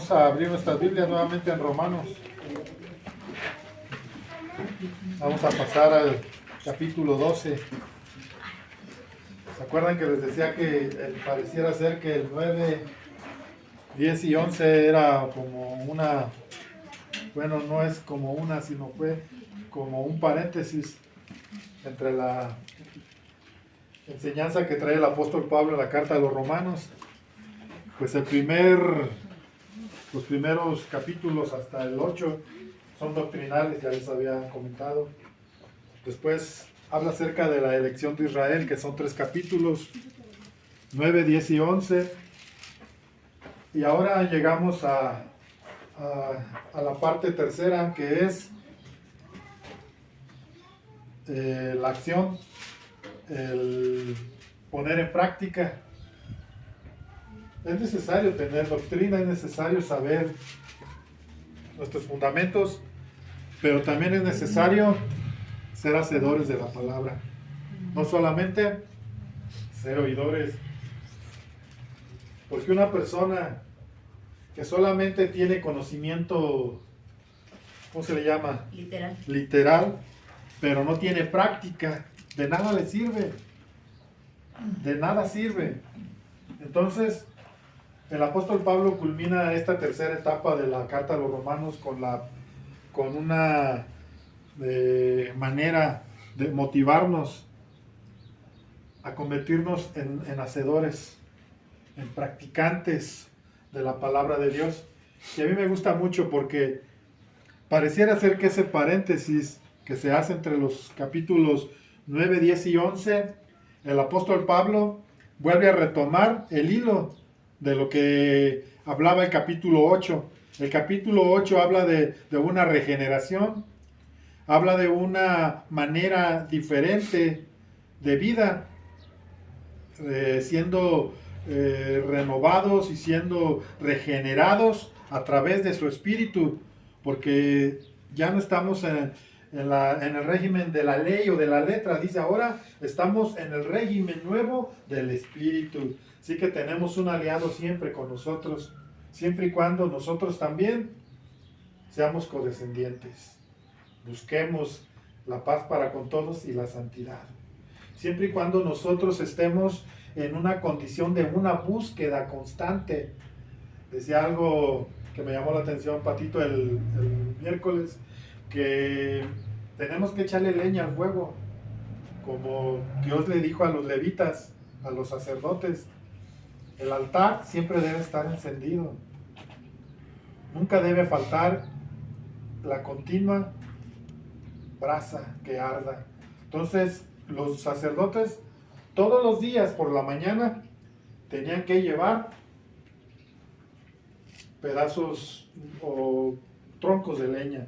Vamos a abrir nuestras Biblias nuevamente en Romanos. Vamos a pasar al capítulo 12. ¿Se acuerdan que les decía que pareciera ser que el 9, 10 y 11 era como una, bueno, no es como una, sino fue como un paréntesis entre la enseñanza que trae el apóstol Pablo en la carta de los Romanos? Pues los primeros capítulos hasta el 8 son doctrinales, ya les había comentado. Después habla acerca de la elección de Israel, que son 3 capítulos, 9, 10 y 11. Y ahora llegamos a la parte tercera, que es la acción, el poner en práctica. Es necesario tener doctrina, es necesario saber nuestros fundamentos, pero también es necesario ser hacedores de la palabra. No solamente ser oidores. Porque una persona que solamente tiene conocimiento, ¿cómo se le llama? Literal, pero no tiene práctica, de nada le sirve. De nada sirve. Entonces, el apóstol Pablo culmina esta tercera etapa de la carta a los Romanos con una manera de motivarnos a convertirnos en hacedores, en practicantes de la palabra de Dios. Y a mí me gusta mucho porque pareciera ser que ese paréntesis que se hace entre los capítulos 9, 10 y 11, el apóstol Pablo vuelve a retomar el hilo de lo que hablaba el capítulo 8. El capítulo 8 habla de una regeneración, habla de una manera diferente de vida, siendo renovados y siendo regenerados a través de su espíritu, porque ya no estamos en el régimen de la ley o de la letra. Dice, ahora estamos en el régimen nuevo del espíritu. Así que tenemos un aliado siempre con nosotros, siempre y cuando nosotros también seamos condescendientes. Busquemos la paz para con todos y la santidad. Siempre y cuando nosotros estemos en una condición de una búsqueda constante. Decía algo que me llamó la atención, Patito, el miércoles, que tenemos que echarle leña al fuego, como Dios le dijo a los levitas, a los sacerdotes. El altar siempre debe estar encendido. Nunca debe faltar la continua brasa que arda. Entonces, los sacerdotes todos los días por la mañana tenían que llevar pedazos o troncos de leña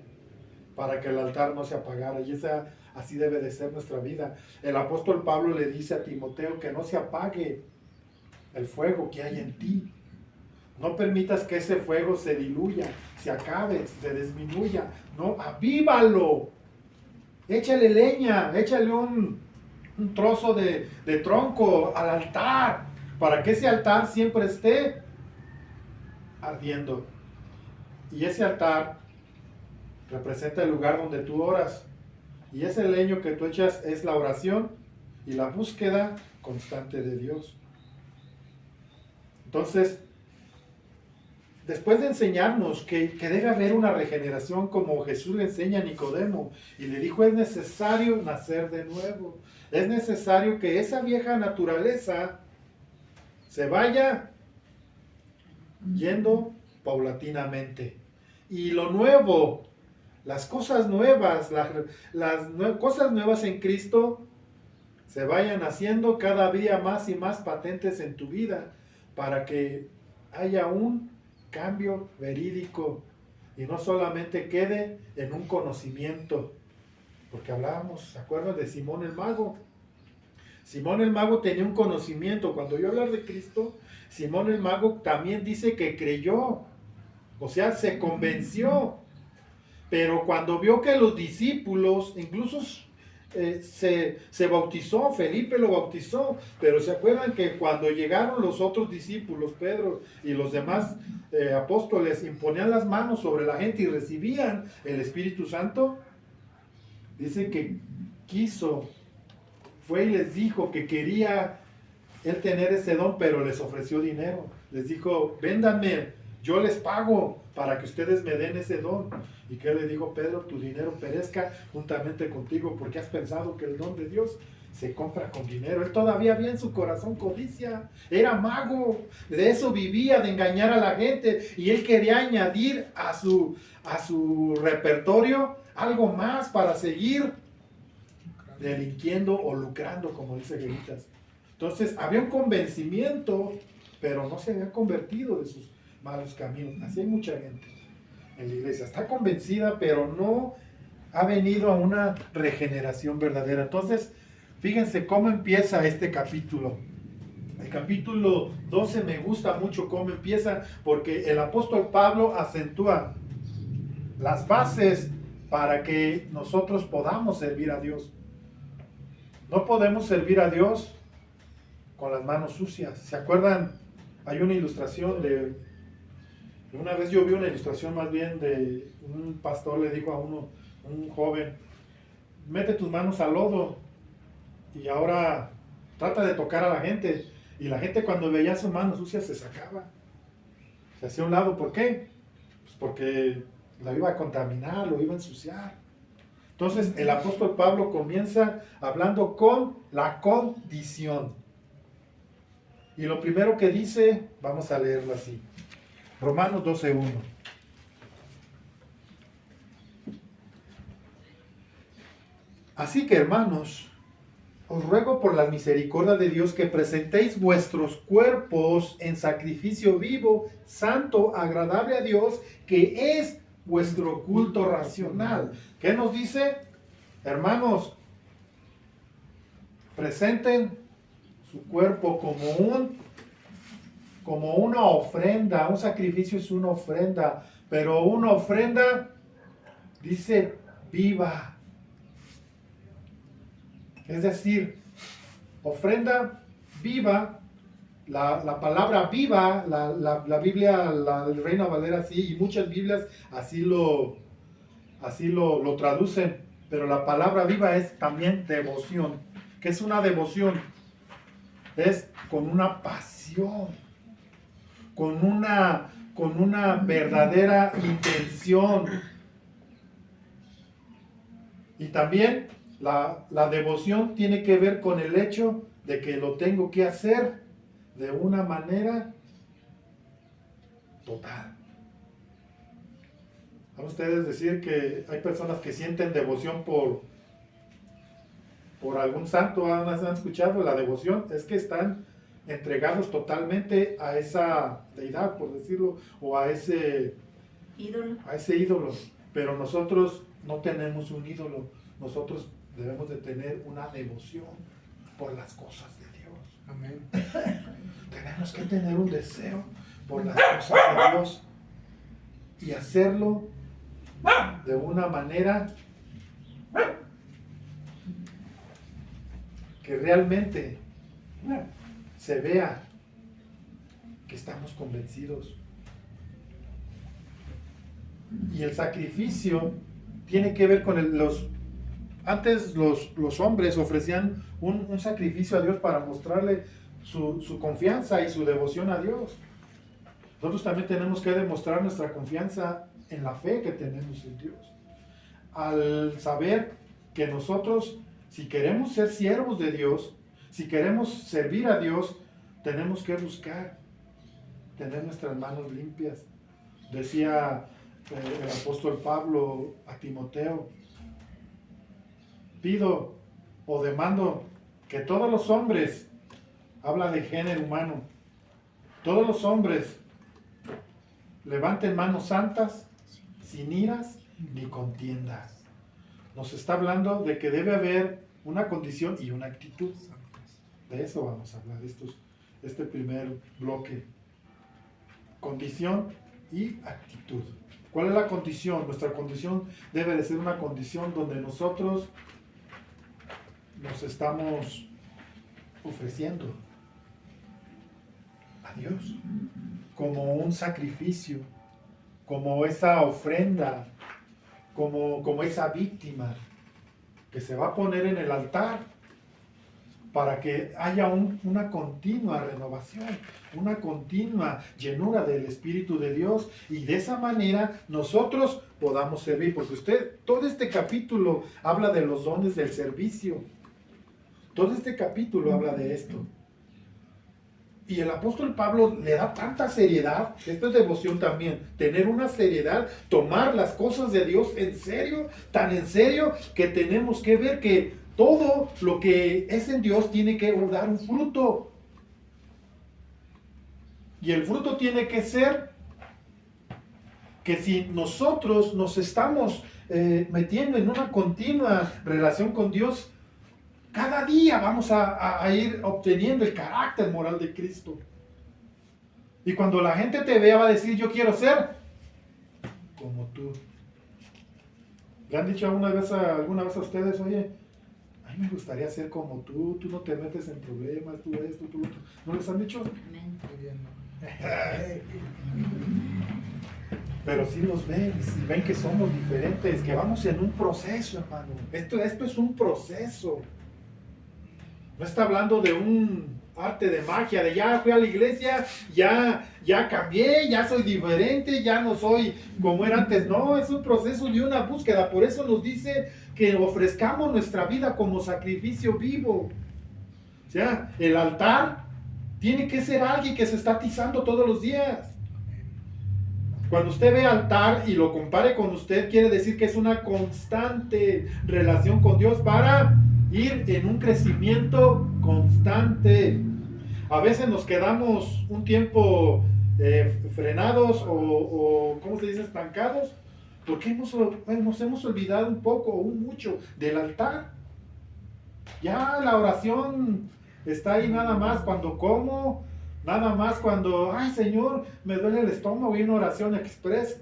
para que el altar no se apagara. Y así debe de ser nuestra vida. El apóstol Pablo le dice a Timoteo que no se apague el fuego que hay en ti. No permitas que ese fuego se diluya, se acabe, se disminuya. No, avívalo. Échale leña, échale un trozo de tronco al altar, para que ese altar siempre esté ardiendo. Y ese altar representa el lugar donde tú oras. Y ese leño que tú echas es la oración y la búsqueda constante de Dios. Entonces, después de enseñarnos que debe haber una regeneración, como Jesús le enseña a Nicodemo, y le dijo, es necesario nacer de nuevo. Es necesario que esa vieja naturaleza se vaya yendo paulatinamente. Y lo nuevo, las cosas nuevas, las cosas nuevas en Cristo se vayan haciendo cada día más y más patentes en tu vida, para que haya un cambio verídico y no solamente quede en un conocimiento. Porque hablábamos, ¿se acuerdan de Simón el Mago? Simón el Mago tenía un conocimiento. Cuando yo hablo de Cristo, Simón el Mago también dice que creyó, o sea, se convenció. Pero cuando vio que los discípulos, incluso se bautizó, Felipe lo bautizó, pero se acuerdan que cuando llegaron los otros discípulos, Pedro y los demás apóstoles, imponían las manos sobre la gente y recibían el Espíritu Santo. Dice que fue y les dijo que quería él tener ese don, pero les ofreció dinero. Les dijo, véndanme, yo les pago para que ustedes me den ese don. ¿Y qué le dijo Pedro? Tu dinero perezca juntamente contigo, porque has pensado que el don de Dios se compra con dinero. Él todavía había en su corazón codicia, era mago, de eso vivía, de engañar a la gente, y él quería añadir a su repertorio algo más para seguir delinquiendo o lucrando, como dice Geritas. Entonces había un convencimiento, pero no se había convertido de sus malos caminos. Así hay mucha gente en la iglesia, está convencida, pero no ha venido a una regeneración verdadera. Entonces, fíjense cómo empieza este capítulo. El capítulo 12 me gusta mucho cómo empieza, porque el apóstol Pablo acentúa las bases para que nosotros podamos servir a Dios. No podemos servir a Dios con las manos sucias. ¿Se acuerdan? Hay una ilustración una vez yo vi una ilustración más bien de un pastor le dijo a un joven, mete tus manos al lodo y ahora trata de tocar a la gente. Y la gente cuando veía sus manos sucias se sacaba, se hacía a un lado. ¿Por qué? Pues porque lo iba a contaminar, lo iba a ensuciar. Entonces el apóstol Pablo comienza hablando con la condición. Y lo primero que dice, vamos a leerlo así. Romanos 12:1. Así que, hermanos, os ruego por la misericordia de Dios que presentéis vuestros cuerpos en sacrificio vivo, santo, agradable a Dios, que es vuestro culto racional. ¿Qué nos dice? Hermanos, presenten su cuerpo como una ofrenda. Un sacrificio es una ofrenda, pero una ofrenda, dice, viva. Es decir, ofrenda viva, la palabra viva, la Biblia, la Reina Valera así, y muchas Biblias así lo traducen, pero la palabra viva es también devoción. ¿Qué es una devoción? Es con una pasión, con una verdadera intención. Y también la devoción tiene que ver con el hecho de que lo tengo que hacer de una manera total. ¿Van ustedes decir que hay personas que sienten devoción por algún santo? ¿Han escuchado la devoción? Es que están entregados totalmente a esa deidad, por decirlo, o a ese ídolo. Pero nosotros no tenemos un ídolo. Nosotros debemos de tener una devoción por las cosas de Dios. Amén. Tenemos que tener un deseo por las cosas de Dios y hacerlo de una manera que realmente se vea que estamos convencidos. Y el sacrificio tiene que ver con antes los hombres ofrecían un sacrificio a Dios para mostrarle su confianza y su devoción a Dios. Nosotros también tenemos que demostrar nuestra confianza en la fe que tenemos en Dios. Al saber que nosotros, si queremos ser siervos de Dios, si queremos servir a Dios, tenemos que buscar tener nuestras manos limpias. Decía el apóstol Pablo a Timoteo, pido o demando que todos los hombres, habla de género humano, todos los hombres levanten manos santas, sin iras ni contiendas. Nos está hablando de que debe haber una condición y una actitud. De eso vamos a hablar, este primer bloque. Condición y actitud. ¿Cuál es la condición? Nuestra condición debe de ser una condición donde nosotros nos estamos ofreciendo a Dios como un sacrificio, como esa ofrenda, como esa víctima que se va a poner en el altar para que haya una continua renovación, una continua llenura del Espíritu de Dios, y de esa manera nosotros podamos servir, porque todo este capítulo habla de los dones del servicio, todo este capítulo habla de esto. Y el apóstol Pablo le da tanta seriedad, esto es devoción también, tener una seriedad, tomar las cosas de Dios en serio, tan en serio, que tenemos que ver que todo lo que es en Dios tiene que dar un fruto. Y el fruto tiene que ser que si nosotros nos estamos metiendo en una continua relación con Dios, cada día vamos a ir obteniendo el carácter moral de Cristo. Y cuando la gente te vea va a decir, yo quiero ser como tú. ¿Le han dicho alguna vez a ustedes, oye, a mí me gustaría ser como tú no te metes en problemas, tú esto, tú otro? ¿No les han dicho? Amén. Muy bien, ¿no? Pero sí nos ven, y ven que somos diferentes, que vamos en un proceso, hermano. Esto es un proceso. No está hablando de un arte de magia, de ya fui a la iglesia, ya cambié, ya soy diferente, ya no soy como era antes. No, es un proceso de una búsqueda. Por eso nos dice que ofrezcamos nuestra vida como sacrificio vivo. O sea, el altar tiene que ser alguien que se está atizando todos los días. Cuando usted ve altar y lo compare con usted, quiere decir que es una constante relación con Dios para ir en un crecimiento constante. A veces nos quedamos un tiempo frenados o ¿cómo se dice? Estancados, porque nos hemos olvidado un poco o mucho del altar. Ya la oración está ahí nada más cuando como, nada más cuando, ay Señor, me duele el estómago, y una oración express.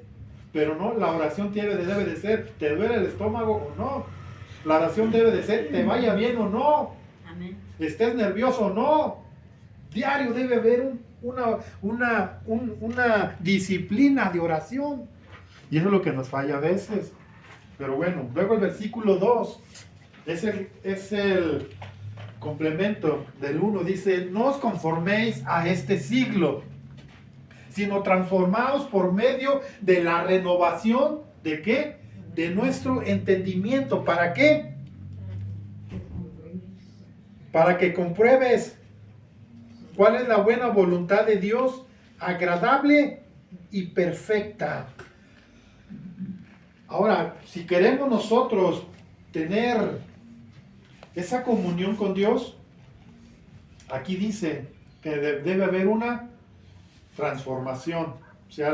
Pero no, la oración debe de ser, ¿te duele el estómago o no? La oración debe de ser, ¿te vaya bien o no? Amén. ¿Estés nervioso o no? Diario debe haber una disciplina de oración. Y eso es lo que nos falla a veces. Pero bueno, luego el versículo 2 es el complemento del 1. Dice, no os conforméis a este siglo, sino transformaos por medio de la renovación, ¿de qué? De nuestro entendimiento. ¿Para qué? Para que compruebes cuál es la buena voluntad de Dios, agradable y perfecta. Ahora, si queremos nosotros tener esa comunión con Dios, aquí dice que debe haber una transformación. O sea,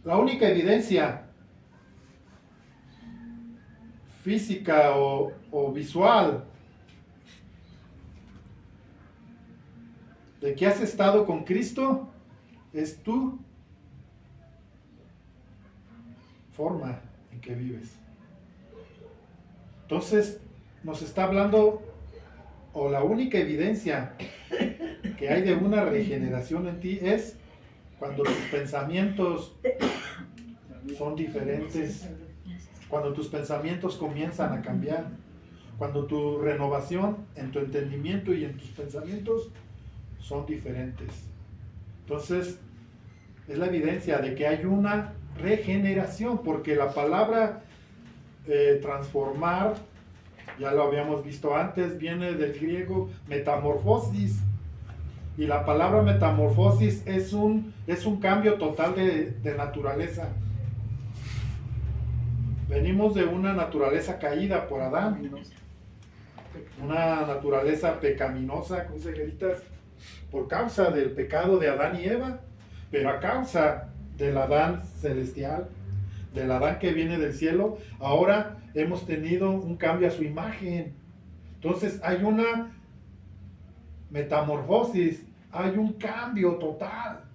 la única evidencia física o visual de que has estado con Cristo es tu forma en que vives. Entonces nos está hablando, o la única evidencia que hay de una regeneración en ti es cuando tus pensamientos son diferentes, cuando tus pensamientos comienzan a cambiar, cuando tu renovación en tu entendimiento y en tus pensamientos son diferentes. Entonces es la evidencia de que hay una regeneración, porque la palabra transformar, ya lo habíamos visto antes, viene del griego metamorfosis, y la palabra metamorfosis es un cambio total de naturaleza. Venimos de una naturaleza caída por Adán, una naturaleza pecaminosa, ¿cómo se gritas? Por causa del pecado de Adán y Eva, pero a causa del Adán celestial, del Adán que viene del cielo, ahora hemos tenido un cambio a su imagen. Entonces hay una metamorfosis, hay un cambio total.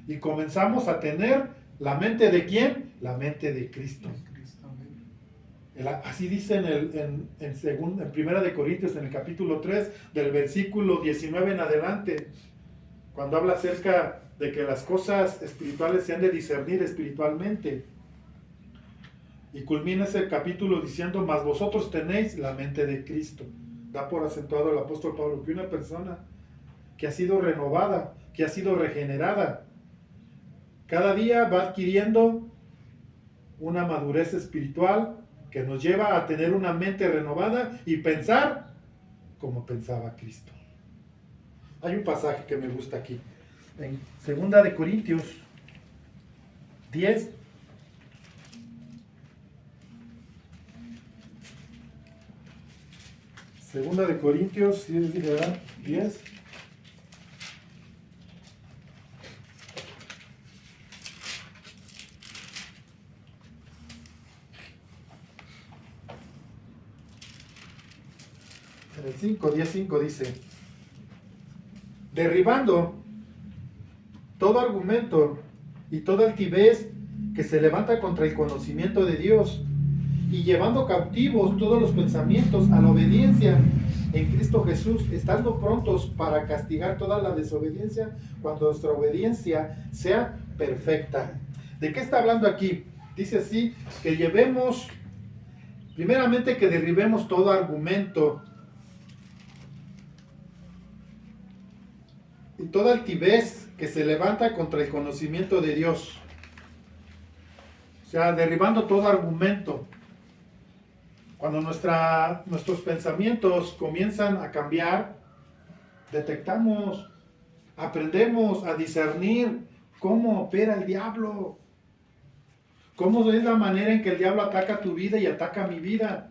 Y comenzamos a tener la mente de ¿quién? La mente de Cristo. Así dice en Primera de Corintios, en el capítulo 3, del versículo 19 en adelante, cuando habla acerca de que las cosas espirituales se han de discernir espiritualmente. Y culmina ese capítulo diciendo, mas vosotros tenéis la mente de Cristo. Da por acentuado el apóstol Pablo que una persona que ha sido renovada, que ha sido regenerada, cada día va adquiriendo una madurez espiritual que nos lleva a tener una mente renovada y pensar como pensaba Cristo. Hay un pasaje que me gusta aquí, en 2 de Corintios 10, Segunda de Corintios 10. En el 10:5 dice, derribando todo argumento y toda altivez que se levanta contra el conocimiento de Dios, y llevando cautivos todos los pensamientos a la obediencia en Cristo Jesús, estando prontos para castigar toda la desobediencia cuando nuestra obediencia sea perfecta. ¿De qué está hablando aquí? Dice así, que llevemos, primeramente que derribemos todo argumento y toda altivez que se levanta contra el conocimiento de Dios. O sea, derribando todo argumento. Cuando nuestros pensamientos comienzan a cambiar, detectamos, aprendemos a discernir cómo opera el diablo, cómo es la manera en que el diablo ataca tu vida y ataca mi vida.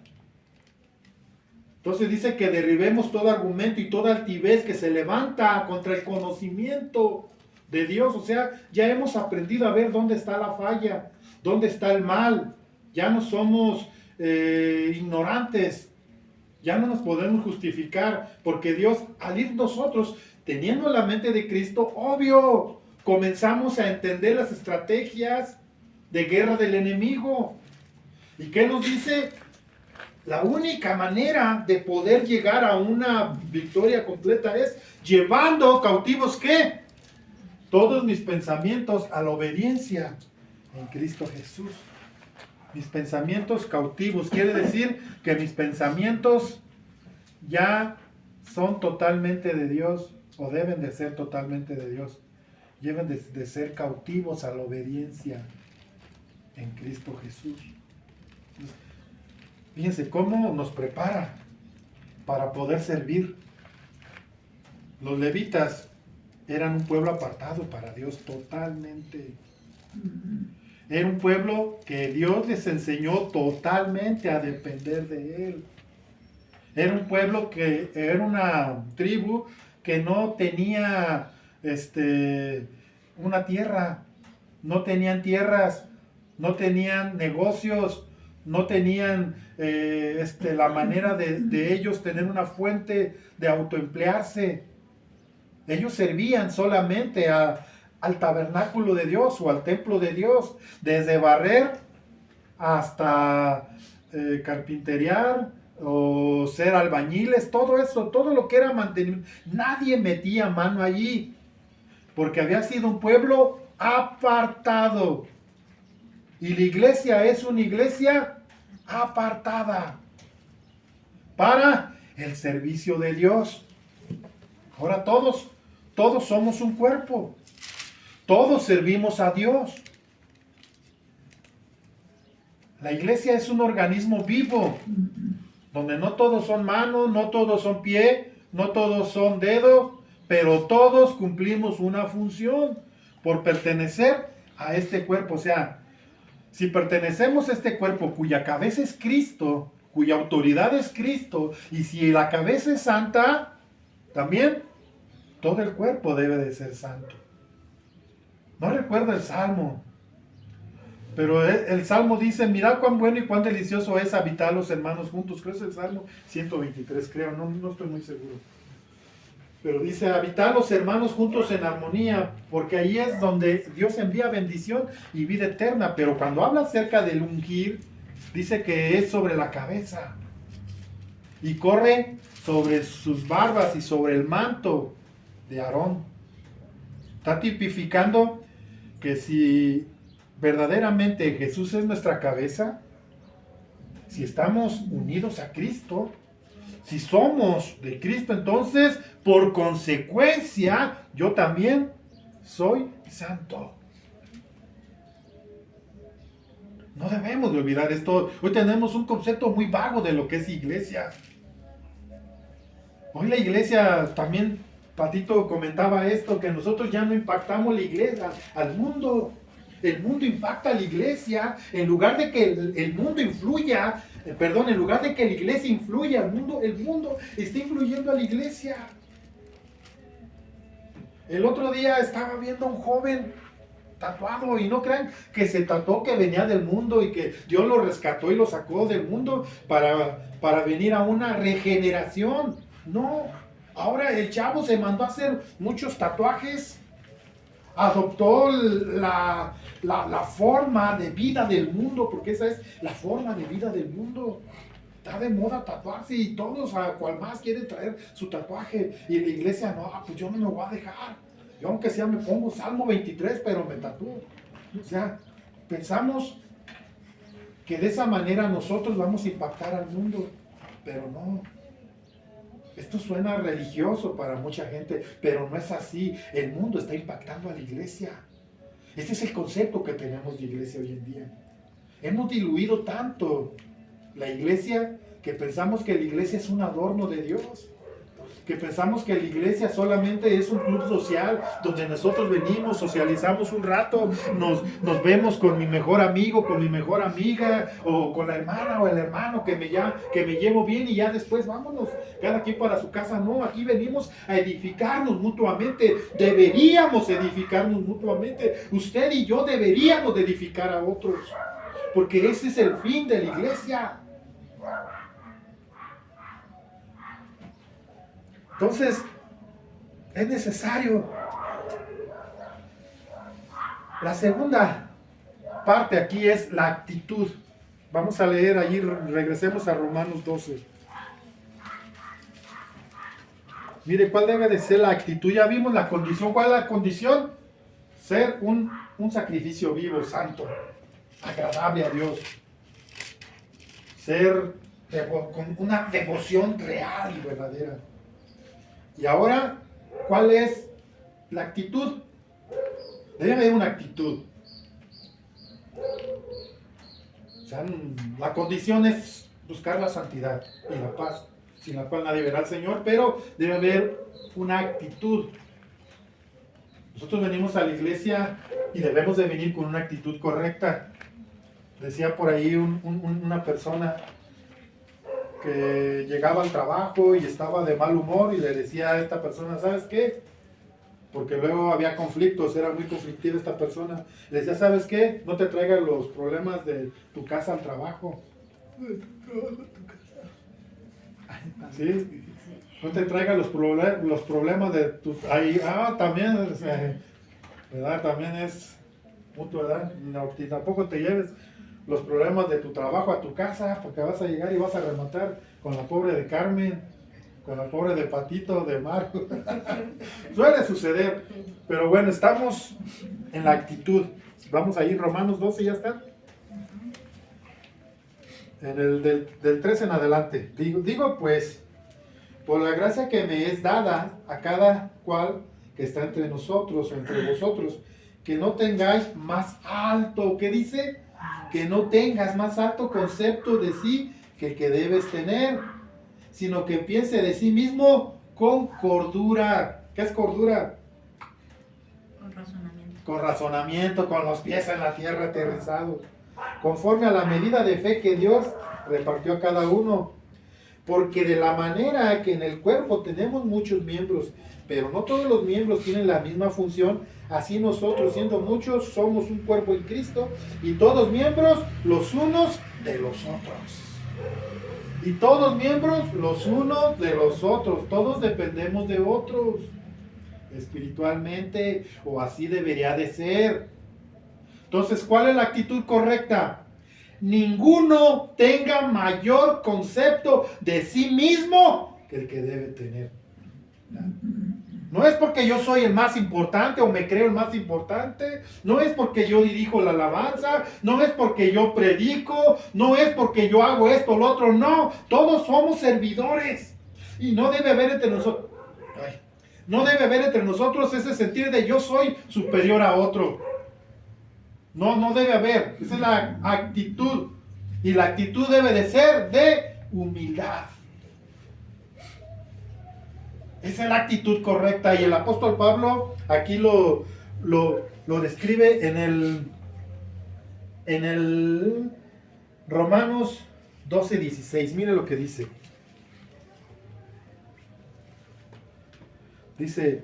Entonces dice que derribemos todo argumento y toda altivez que se levanta contra el conocimiento de Dios. O sea, ya hemos aprendido a ver dónde está la falla, dónde está el mal. Ya no somos ignorantes, ya no nos podemos justificar, porque Dios, al ir nosotros teniendo la mente de Cristo, obvio, comenzamos a entender las estrategias de guerra del enemigo. ¿Y qué nos dice? La única manera de poder llegar a una victoria completa es llevando cautivos, ¿qué? Todos mis pensamientos a la obediencia en Cristo Jesús. Mis pensamientos cautivos, quiere decir que mis pensamientos ya son totalmente de Dios, o deben de ser totalmente de Dios. Deben de ser cautivos a la obediencia en Cristo Jesús. Fíjense cómo nos prepara para poder servir. Los levitas eran un pueblo apartado para Dios totalmente. Era un pueblo que Dios les enseñó totalmente a depender de Él. Era un pueblo que era una tribu que no tenía una tierra, no tenían tierras, no tenían negocios, no tenían la manera de ellos tener una fuente de autoemplearse. Ellos servían solamente al tabernáculo de Dios o al templo de Dios, desde barrer hasta carpinterear o ser albañiles, todo eso, todo lo que era mantenimiento. Nadie metía mano allí, porque había sido un pueblo apartado. Y la iglesia es una iglesia apartada para el servicio de Dios. Ahora todos somos un cuerpo. Todos servimos a Dios. La iglesia es un organismo vivo, donde no todos son manos, no todos son pie, no todos son dedos, pero todos cumplimos una función por pertenecer a este cuerpo. O sea, si pertenecemos a este cuerpo cuya cabeza es Cristo, cuya autoridad es Cristo, y si la cabeza es santa, también todo el cuerpo debe de ser santo. No recuerdo el salmo, pero el salmo dice, mirad cuán bueno y cuán delicioso es habitar los hermanos juntos. Creo que es el salmo 123, creo, no estoy muy seguro. Pero dice, habitar los hermanos juntos en armonía, porque ahí es donde Dios envía bendición y vida eterna. Pero cuando habla acerca del ungir, dice que es sobre la cabeza y corre sobre sus barbas y sobre el manto de Aarón. Está tipificando que si verdaderamente Jesús es nuestra cabeza, si estamos unidos a Cristo, si somos de Cristo, entonces por consecuencia yo también soy santo. No debemos de olvidar esto. Hoy tenemos un concepto muy vago de lo que es iglesia. Hoy la iglesia, también Patito comentaba esto, que nosotros ya no impactamos la iglesia al mundo. El mundo impacta a la iglesia. En lugar de que el mundo influya, en lugar de que la iglesia influya al mundo, el mundo está influyendo a la iglesia. El otro día estaba viendo a un joven tatuado, y no crean que se tatuó que venía del mundo y que Dios lo rescató y lo sacó del mundo para venir a una regeneración. No, ahora el chavo se mandó a hacer muchos tatuajes, adoptó la forma de vida del mundo, porque esa es la forma de vida del mundo. Está de moda tatuarse y todos, a cual más quieren traer su tatuaje, y la iglesia no, pues yo no me voy a dejar. Yo aunque sea me pongo Salmo 23, pero me tatúo. O sea, pensamos que de esa manera nosotros vamos a impactar al mundo, pero no. Esto suena religioso para mucha gente, pero no es así. El mundo está impactando a la iglesia. Ese es el concepto que tenemos de iglesia hoy en día. Hemos diluido tanto la iglesia que pensamos que la iglesia es un adorno de Dios. Que pensamos que la iglesia solamente es un club social donde nosotros venimos, socializamos un rato, nos vemos con mi mejor amigo, con mi mejor amiga, o con la hermana o el hermano que me llevo bien, y ya después vámonos, cada quien para su casa. No, aquí venimos a edificarnos mutuamente. Deberíamos edificarnos mutuamente. Usted y yo deberíamos de edificar a otros, porque ese es el fin de la iglesia. Entonces, es necesario. La segunda parte aquí es la actitud. Vamos a leer allí, regresemos a Romanos 12. Mire, ¿cuál debe de ser la actitud? Ya vimos la condición. ¿Cuál es la condición? Ser un sacrificio vivo, santo, agradable a Dios. Ser con una devoción real y verdadera. Y ahora, ¿cuál es la actitud? Debe haber una actitud. O sea, la condición es buscar la santidad y la paz, sin la cual nadie verá al Señor, pero debe haber una actitud. Nosotros venimos a la iglesia y debemos de venir con una actitud correcta. Decía por ahí una persona que llegaba al trabajo y estaba de mal humor, y le decía a esta persona, ¿sabes qué? Porque luego había conflictos, era muy conflictiva esta persona. Le decía, ¿sabes qué? No te traigas los problemas de tu casa al trabajo. ¿Sí? No te traigas los problemas de tu... Ahí, también, ¿verdad? También es mutuo, ¿verdad? No, tampoco te lleves los problemas de tu trabajo a tu casa, porque vas a llegar y vas a rematar con la pobre de Carmen, con la pobre de Patito, de Marco. Suele suceder, pero bueno, estamos en la actitud. Vamos ahí, Romanos 12, ¿ya está? En el del 13 en adelante. Digo pues, por la gracia que me es dada a cada cual que está entre nosotros o entre vosotros, que no tengáis más alto, ¿qué dice? Que no tengas más alto concepto de sí que el que debes tener, sino que piense de sí mismo con cordura. ¿Qué es cordura? Con razonamiento. Con razonamiento, con los pies en la tierra, aterrizados, conforme a la medida de fe que Dios repartió a cada uno. Porque de la manera que en el cuerpo tenemos muchos miembros, pero no todos los miembros tienen la misma función, así nosotros, siendo muchos, somos un cuerpo en Cristo, y todos miembros los unos de los otros. Y todos miembros los unos de los otros. Todos dependemos de otros espiritualmente, o así debería de ser. Entonces, ¿cuál es la actitud correcta? ninguno tenga mayor concepto de sí mismo que el que debe tener. No es porque yo soy el más importante o me creo el más importante, no es porque yo dirijo la alabanza, no es porque yo predico, no es porque yo hago esto o lo otro, no, todos somos servidores y no debe haber entre nosotros, no debe haber entre nosotros ese sentir de yo soy superior a otro. No debe haber, esa es la actitud y la actitud debe de ser de humildad. Esa es la actitud correcta y el apóstol Pablo aquí lo describe en el Romanos 12:16. Mire lo que dice. Dice,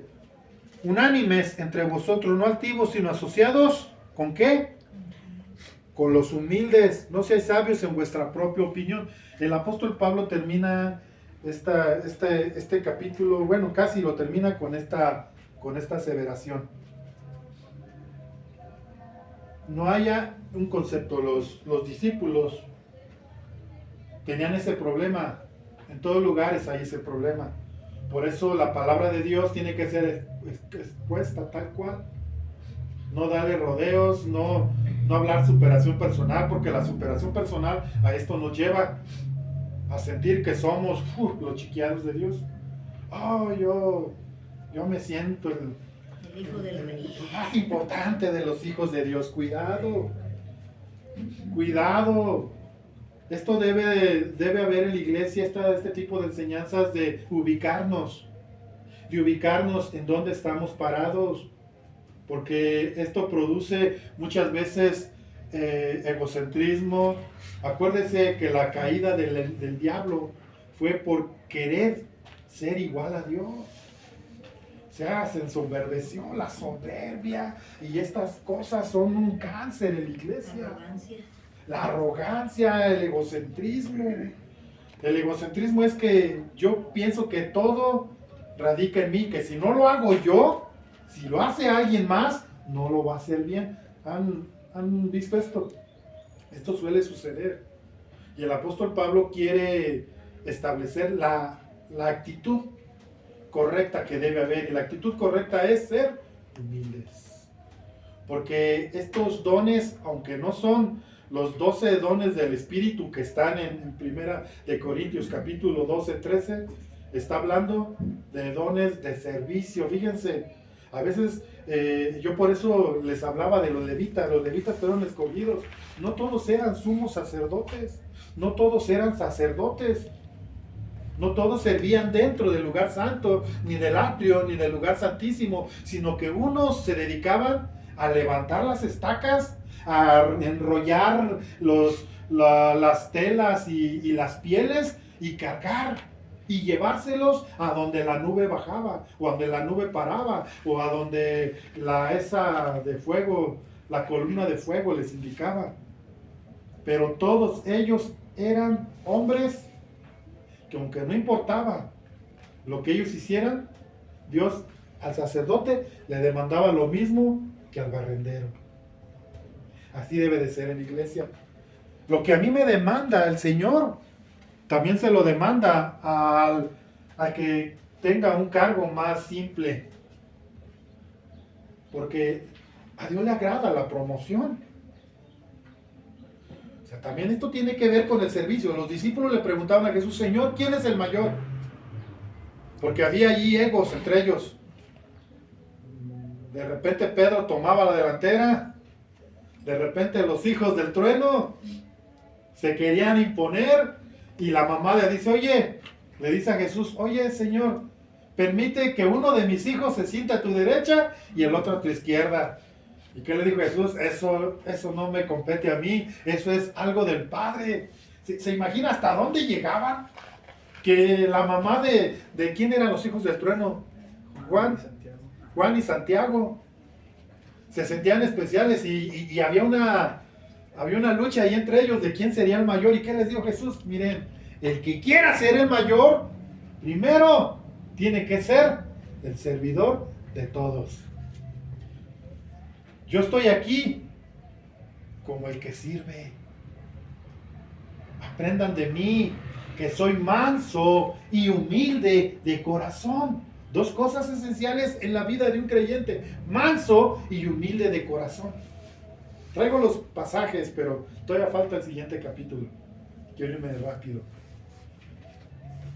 unánimes entre vosotros, no altivos, sino asociados, ¿con qué? Con los humildes, no seáis sabios en vuestra propia opinión. El apóstol Pablo termina este capítulo, bueno, casi lo termina con esta aseveración. No haya un concepto, los discípulos tenían ese problema, en todos lugares hay ese problema. Por eso la palabra de Dios tiene que ser expuesta tal cual. No darle rodeos, no hablar superación personal, porque la superación personal a esto nos lleva a sentir que somos los chiquiados de Dios. Oh, yo me siento el hijo del rey, más importante de los hijos de Dios. Cuidado, cuidado. Esto debe haber en la iglesia este tipo de enseñanzas de ubicarnos en dónde estamos parados, porque esto produce muchas veces egocentrismo. Acuérdese que la caída del diablo fue por querer ser igual a Dios. O sea, se ensoberbeció, la soberbia, y estas cosas son un cáncer en la iglesia. La arrogancia, el egocentrismo. El egocentrismo es que yo pienso que todo radica en mí, que si no lo hago yo, si lo hace alguien más, no lo va a hacer bien. ¿Han visto esto? Esto suele suceder. Y el apóstol Pablo quiere establecer la actitud correcta que debe haber. Y la actitud correcta es ser humildes. Porque estos dones, aunque no son los 12 dones del Espíritu que están en 1 de Corintios capítulo 12-13, está hablando de dones de servicio. Fíjense, a veces yo por eso les hablaba de los levitas fueron escogidos. No todos eran sumos sacerdotes, no todos eran sacerdotes, no todos servían dentro del lugar santo, ni del atrio, ni del lugar santísimo, sino que unos se dedicaban a levantar las estacas, a enrollar las telas y las pieles y cargar y llevárselos a donde la nube bajaba, o a donde la nube paraba, o a donde la columna de fuego les indicaba. Pero todos ellos eran hombres que, aunque no importaba lo que ellos hicieran, Dios al sacerdote le demandaba lo mismo que al barrendero. Así debe de ser en la iglesia. Lo que a mí me demanda el Señor, también se lo demanda a que tenga un cargo más simple. Porque a Dios le agrada la promoción. O sea, también esto tiene que ver con el servicio. Los discípulos le preguntaban a Jesús, Señor, ¿quién es el mayor? Porque había allí egos entre ellos. De repente Pedro tomaba la delantera. De repente los hijos del trueno se querían imponer. Y la mamá le dice a Jesús, oye, Señor, permite que uno de mis hijos se sienta a tu derecha y el otro a tu izquierda. ¿Y qué le dijo Jesús? Eso no me compete a mí, eso es algo del Padre. ¿Se imagina hasta dónde llegaban? Que la mamá de ¿quién eran los hijos del trueno? Juan y Santiago. Se sentían especiales y había una lucha ahí entre ellos de quién sería el mayor. ¿Y qué les dijo Jesús? Miren, el que quiera ser el mayor, primero tiene que ser el servidor de todos. Yo estoy aquí como el que sirve. aprendan de mí, que soy manso y humilde de corazón. Dos cosas esenciales en la vida de un creyente: manso y humilde de corazón. Traigo los pasajes, pero todavía falta el siguiente capítulo. Quiero irme rápido.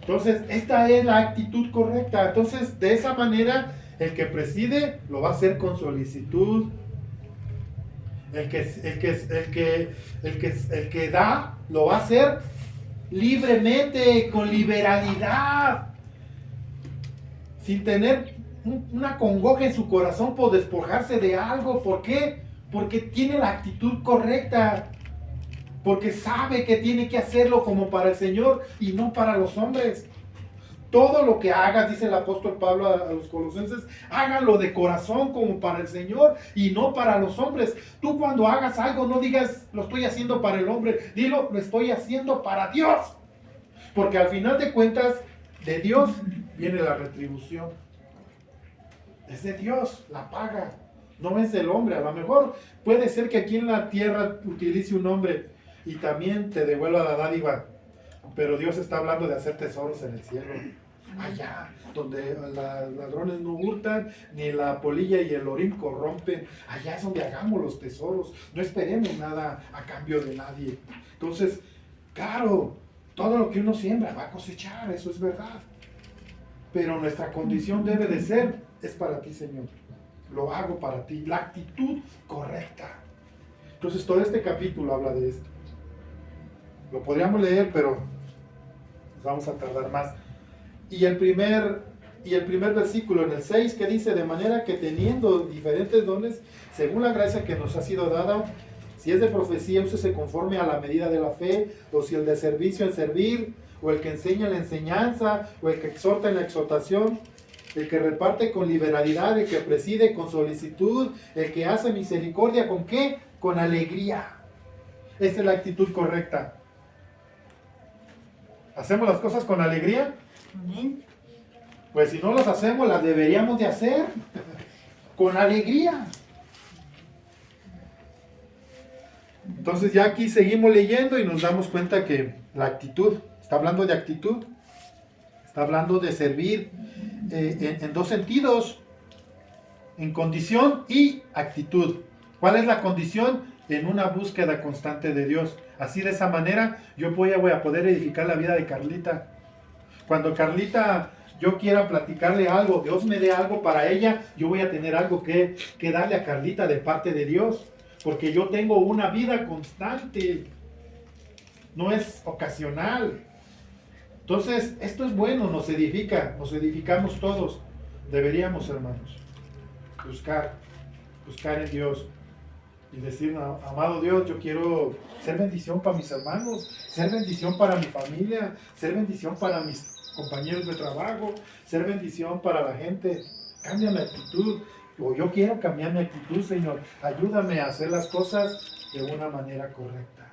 Entonces, esta es la actitud correcta. Entonces, de esa manera, el que preside lo va a hacer con solicitud. El que da lo va a hacer libremente, con liberalidad, sin tener una congoja en su corazón por despojarse de algo. ¿Por qué? Porque tiene la actitud correcta, porque sabe que tiene que hacerlo como para el Señor y no para los hombres. Todo lo que hagas, dice el apóstol Pablo a los colosenses, hágalo de corazón como para el Señor y no para los hombres. Tú cuando hagas algo no digas lo estoy haciendo para el hombre, dilo lo estoy haciendo para Dios. Porque al final de cuentas, de Dios viene la retribución. Es de Dios la paga, no es del hombre. A lo mejor puede ser que aquí en la tierra utilice un hombre y también te devuelva la dádiva, pero Dios está hablando de hacer tesoros en el cielo, allá donde los ladrones no hurtan, ni la polilla y el orín corrompen. Allá es donde hagamos los tesoros, no esperemos nada a cambio de nadie. Entonces, claro, todo lo que uno siembra va a cosechar, eso es verdad, pero nuestra condición debe de ser: es para ti, Señor, lo hago para ti, la actitud correcta. Entonces todo este capítulo habla de esto. Lo podríamos leer, pero nos vamos a tardar más. Y el primer versículo, en el 6, que dice: de manera que teniendo diferentes dones, según la gracia que nos ha sido dada, si es de profecía, úsese conforme a la medida de la fe, o si el de servicio, en servir, o el que enseña en la enseñanza, o el que exhorta en la exhortación, el que reparte con liberalidad, el que preside con solicitud, el que hace misericordia, ¿con qué? Con alegría. Esa es la actitud correcta. ¿Hacemos las cosas con alegría? Amén. Pues si no las hacemos, las deberíamos de hacer con alegría. Entonces ya aquí seguimos leyendo y nos damos cuenta que la actitud, está hablando de actitud, está hablando de servir en dos sentidos: en condición y actitud. ¿Cuál es la condición? En una búsqueda constante de Dios. Así, de esa manera yo voy a poder edificar la vida de Carlita. Cuando Carlita, yo quiera platicarle algo, Dios me dé algo para ella, yo voy a tener algo que darle a Carlita de parte de Dios, porque yo tengo una vida constante, no es ocasional. Entonces, esto es bueno, nos edifica, nos edificamos todos. Deberíamos, hermanos, buscar en Dios y decir: amado Dios, yo quiero ser bendición para mis hermanos, ser bendición para mi familia, ser bendición para mis compañeros de trabajo, ser bendición para la gente. Cambia mi actitud, o yo quiero cambiar mi actitud, Señor. Ayúdame a hacer las cosas de una manera correcta.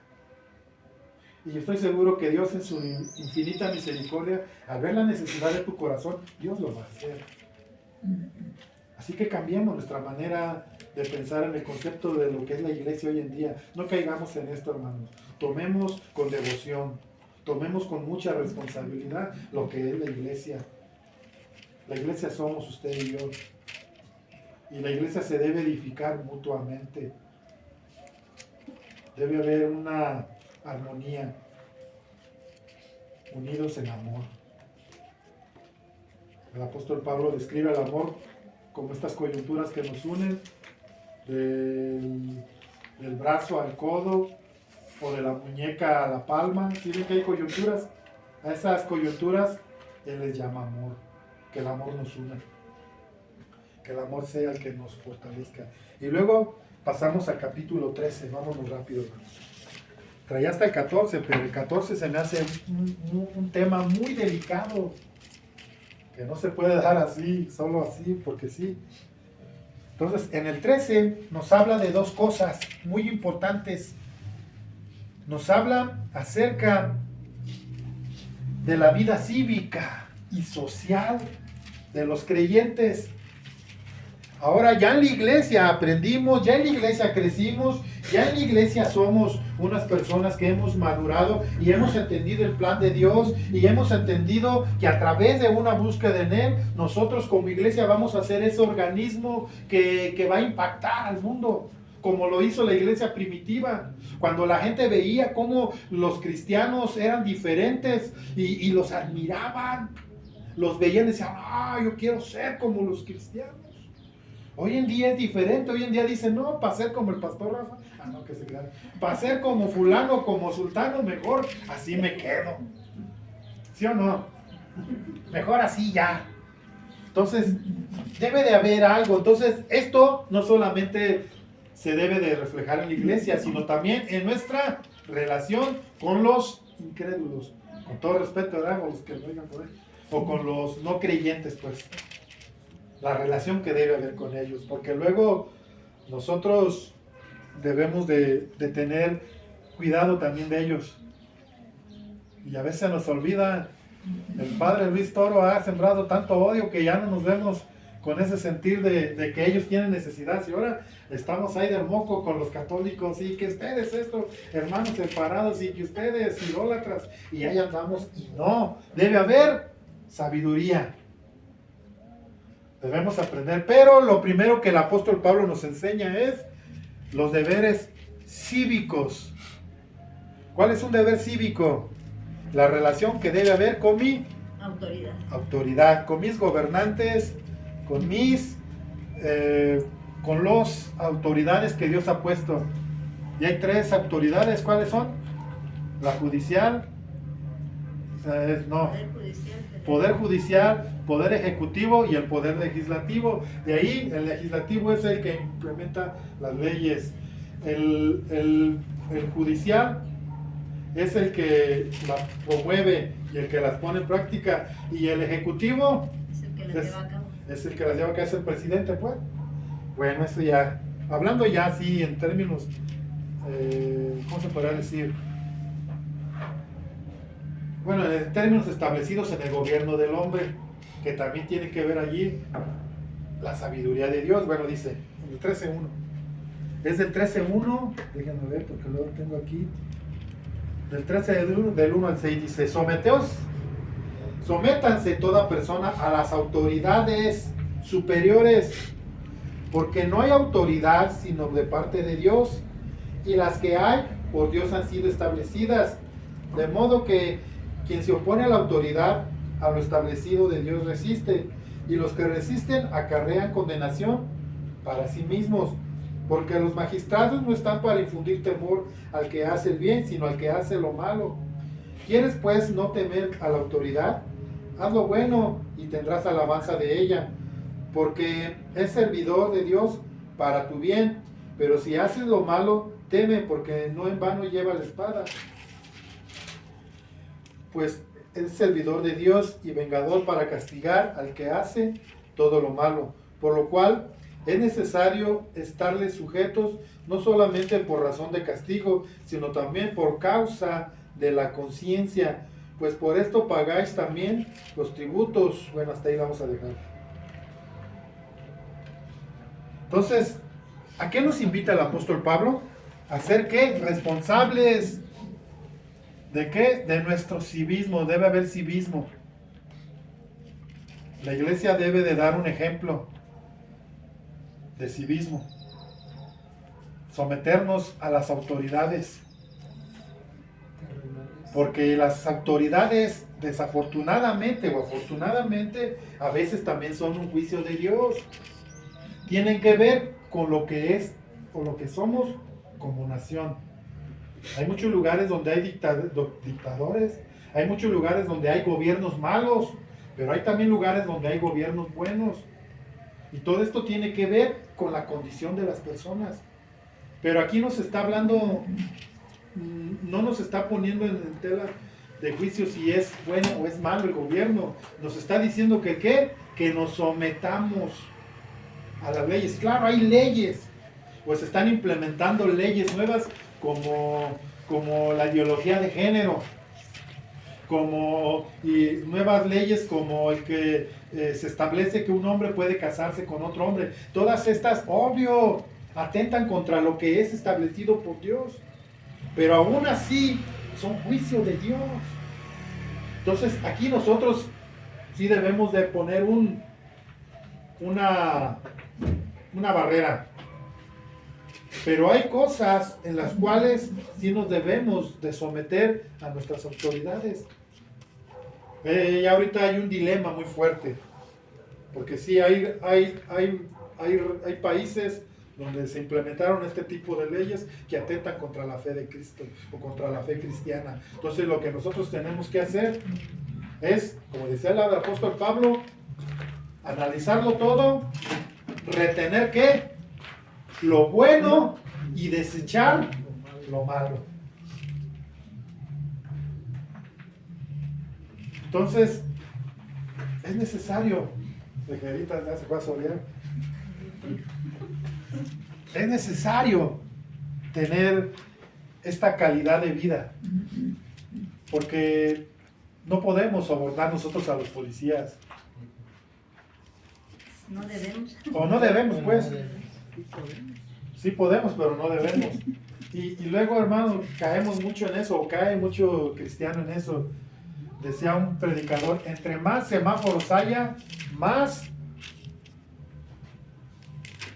Y estoy seguro que Dios, en su infinita misericordia, al ver la necesidad de tu corazón, Dios lo va a hacer. Así que cambiemos nuestra manera de pensar en el concepto de lo que es la iglesia hoy en día. No caigamos en esto, hermanos. Tomemos con devoción, tomemos con mucha responsabilidad lo que es la iglesia. La iglesia somos usted y yo. Y la iglesia se debe edificar mutuamente. Debe haber una armonía, unidos en amor. El apóstol Pablo describe el amor como estas coyunturas que nos unen, del brazo al codo, o de la muñeca a la palma. ¿Sí ven que hay coyunturas? A esas coyunturas él les llama amor. Que el amor nos una, que el amor sea el que nos fortalezca. Y luego pasamos al capítulo 13, vámonos rápido. Traía hasta el 14, pero el 14 se me hace un tema muy delicado, que no se puede dar así, solo así, porque sí. Entonces, en el 13 nos habla de dos cosas muy importantes. Nos habla acerca de la vida cívica y social de los creyentes. Ahora ya en la iglesia aprendimos, ya en la iglesia crecimos, ya en la iglesia somos unas personas que hemos madurado y hemos entendido el plan de Dios y hemos entendido que a través de una búsqueda en Él, nosotros como iglesia vamos a ser ese organismo que va a impactar al mundo, como lo hizo la iglesia primitiva, cuando la gente veía cómo los cristianos eran diferentes y los admiraban, los veían y decían, yo quiero ser como los cristianos. Hoy en día es diferente, hoy en día dicen, no, para ser como el pastor Rafa, no, que se crean, para ser como fulano, como sultano, mejor así me quedo. ¿Sí o no? Mejor así ya. Entonces, debe de haber algo. Entonces, esto no solamente se debe de reflejar en la iglesia, sino también en nuestra relación con los incrédulos. Con todo respeto, ¿verdad? O los que no oigan por ahí. O con los no creyentes, pues. La relación que debe haber con ellos, porque luego nosotros debemos de tener cuidado también de ellos, y a veces nos olvida. El padre Luis Toro ha sembrado tanto odio que ya no nos vemos con ese sentir de que ellos tienen necesidad, y ahora estamos ahí del moco con los católicos, y que ustedes esto, hermanos separados, y que ustedes idólatras, y ahí andamos, y no, debe haber sabiduría. Debemos aprender, pero lo primero que el apóstol Pablo nos enseña es los deberes cívicos. ¿Cuál es un deber cívico? La relación que debe haber con mi autoridad, con mis gobernantes, con las autoridades que Dios ha puesto. Y hay 3 autoridades, ¿cuáles son? La judicial, Poder judicial, poder ejecutivo y el poder legislativo. De ahí el legislativo es el que implementa las leyes. El judicial es el que las promueve y el que las pone en práctica. Y el ejecutivo es el que las lleva a cabo. Es el que las lleva a cabo, es el presidente, pues. Bueno, eso ya, hablando ya así en términos, ¿cómo se podría decir? Bueno, en términos establecidos en el gobierno del hombre, que también tiene que ver allí la sabiduría de Dios. Bueno, dice, en el 13.1. Es del 13.1, déjenme ver porque luego tengo aquí. Del 13 del 1 al 6 dice, sométanse toda persona a las autoridades superiores, porque no hay autoridad sino de parte de Dios, y las que hay por Dios han sido establecidas, de modo que quien se opone a la autoridad, a lo establecido de Dios resiste, y los que resisten acarrean condenación para sí mismos, porque los magistrados no están para infundir temor al que hace el bien, sino al que hace lo malo. ¿Quieres pues no temer a la autoridad? Haz lo bueno y tendrás alabanza de ella, porque es servidor de Dios para tu bien, pero si haces lo malo, teme, porque no en vano lleva la espada. Pues es servidor de Dios y vengador para castigar al que hace todo lo malo, por lo cual es necesario estarles sujetos, no solamente por razón de castigo, sino también por causa de la conciencia, pues por esto pagáis también los tributos. Bueno, hasta ahí vamos a dejar. Entonces, ¿a qué nos invita el apóstol Pablo? ¿A ser qué? Responsables. ¿De qué? De nuestro civismo. Debe haber civismo. La iglesia debe de dar un ejemplo de civismo. Someternos a las autoridades. Porque las autoridades, desafortunadamente o afortunadamente, a veces también son un juicio de Dios. Tienen que ver con lo que es o lo que somos como nación. Hay muchos lugares donde hay dictadores, hay muchos lugares donde hay gobiernos malos, pero hay también lugares donde hay gobiernos buenos. Y todo esto tiene que ver con la condición de las personas. Pero aquí nos está hablando, no nos está poniendo en tela de juicio si es bueno o es malo el gobierno. Nos está diciendo que ¿qué? Que nos sometamos a las leyes. Claro, hay leyes, pues están implementando leyes nuevas como la ideología de género, y nuevas leyes como el que se establece que un hombre puede casarse con otro hombre. Todas estas, obvio, atentan contra lo que es establecido por Dios. Pero aún así son juicio de Dios. Entonces aquí nosotros sí debemos de poner una barrera. Pero hay cosas en las cuales sí nos debemos de someter a nuestras autoridades. Y ahorita hay un dilema muy fuerte. Porque sí, hay países donde se implementaron este tipo de leyes que atentan contra la fe de Cristo o contra la fe cristiana. Entonces lo que nosotros tenemos que hacer es, como decía el apóstol Pablo, analizarlo todo, retener ¿qué? Lo bueno y desechar lo malo. Entonces, es necesario, Tejerita ya se fue a solear. Es necesario tener esta calidad de vida, porque no podemos sobornar nosotros a los policías. No debemos. O no debemos, pues. Sí podemos, pero no debemos. Y luego, hermano, caemos mucho en eso, o cae mucho cristiano en eso. Decía un predicador, entre más semáforos haya, más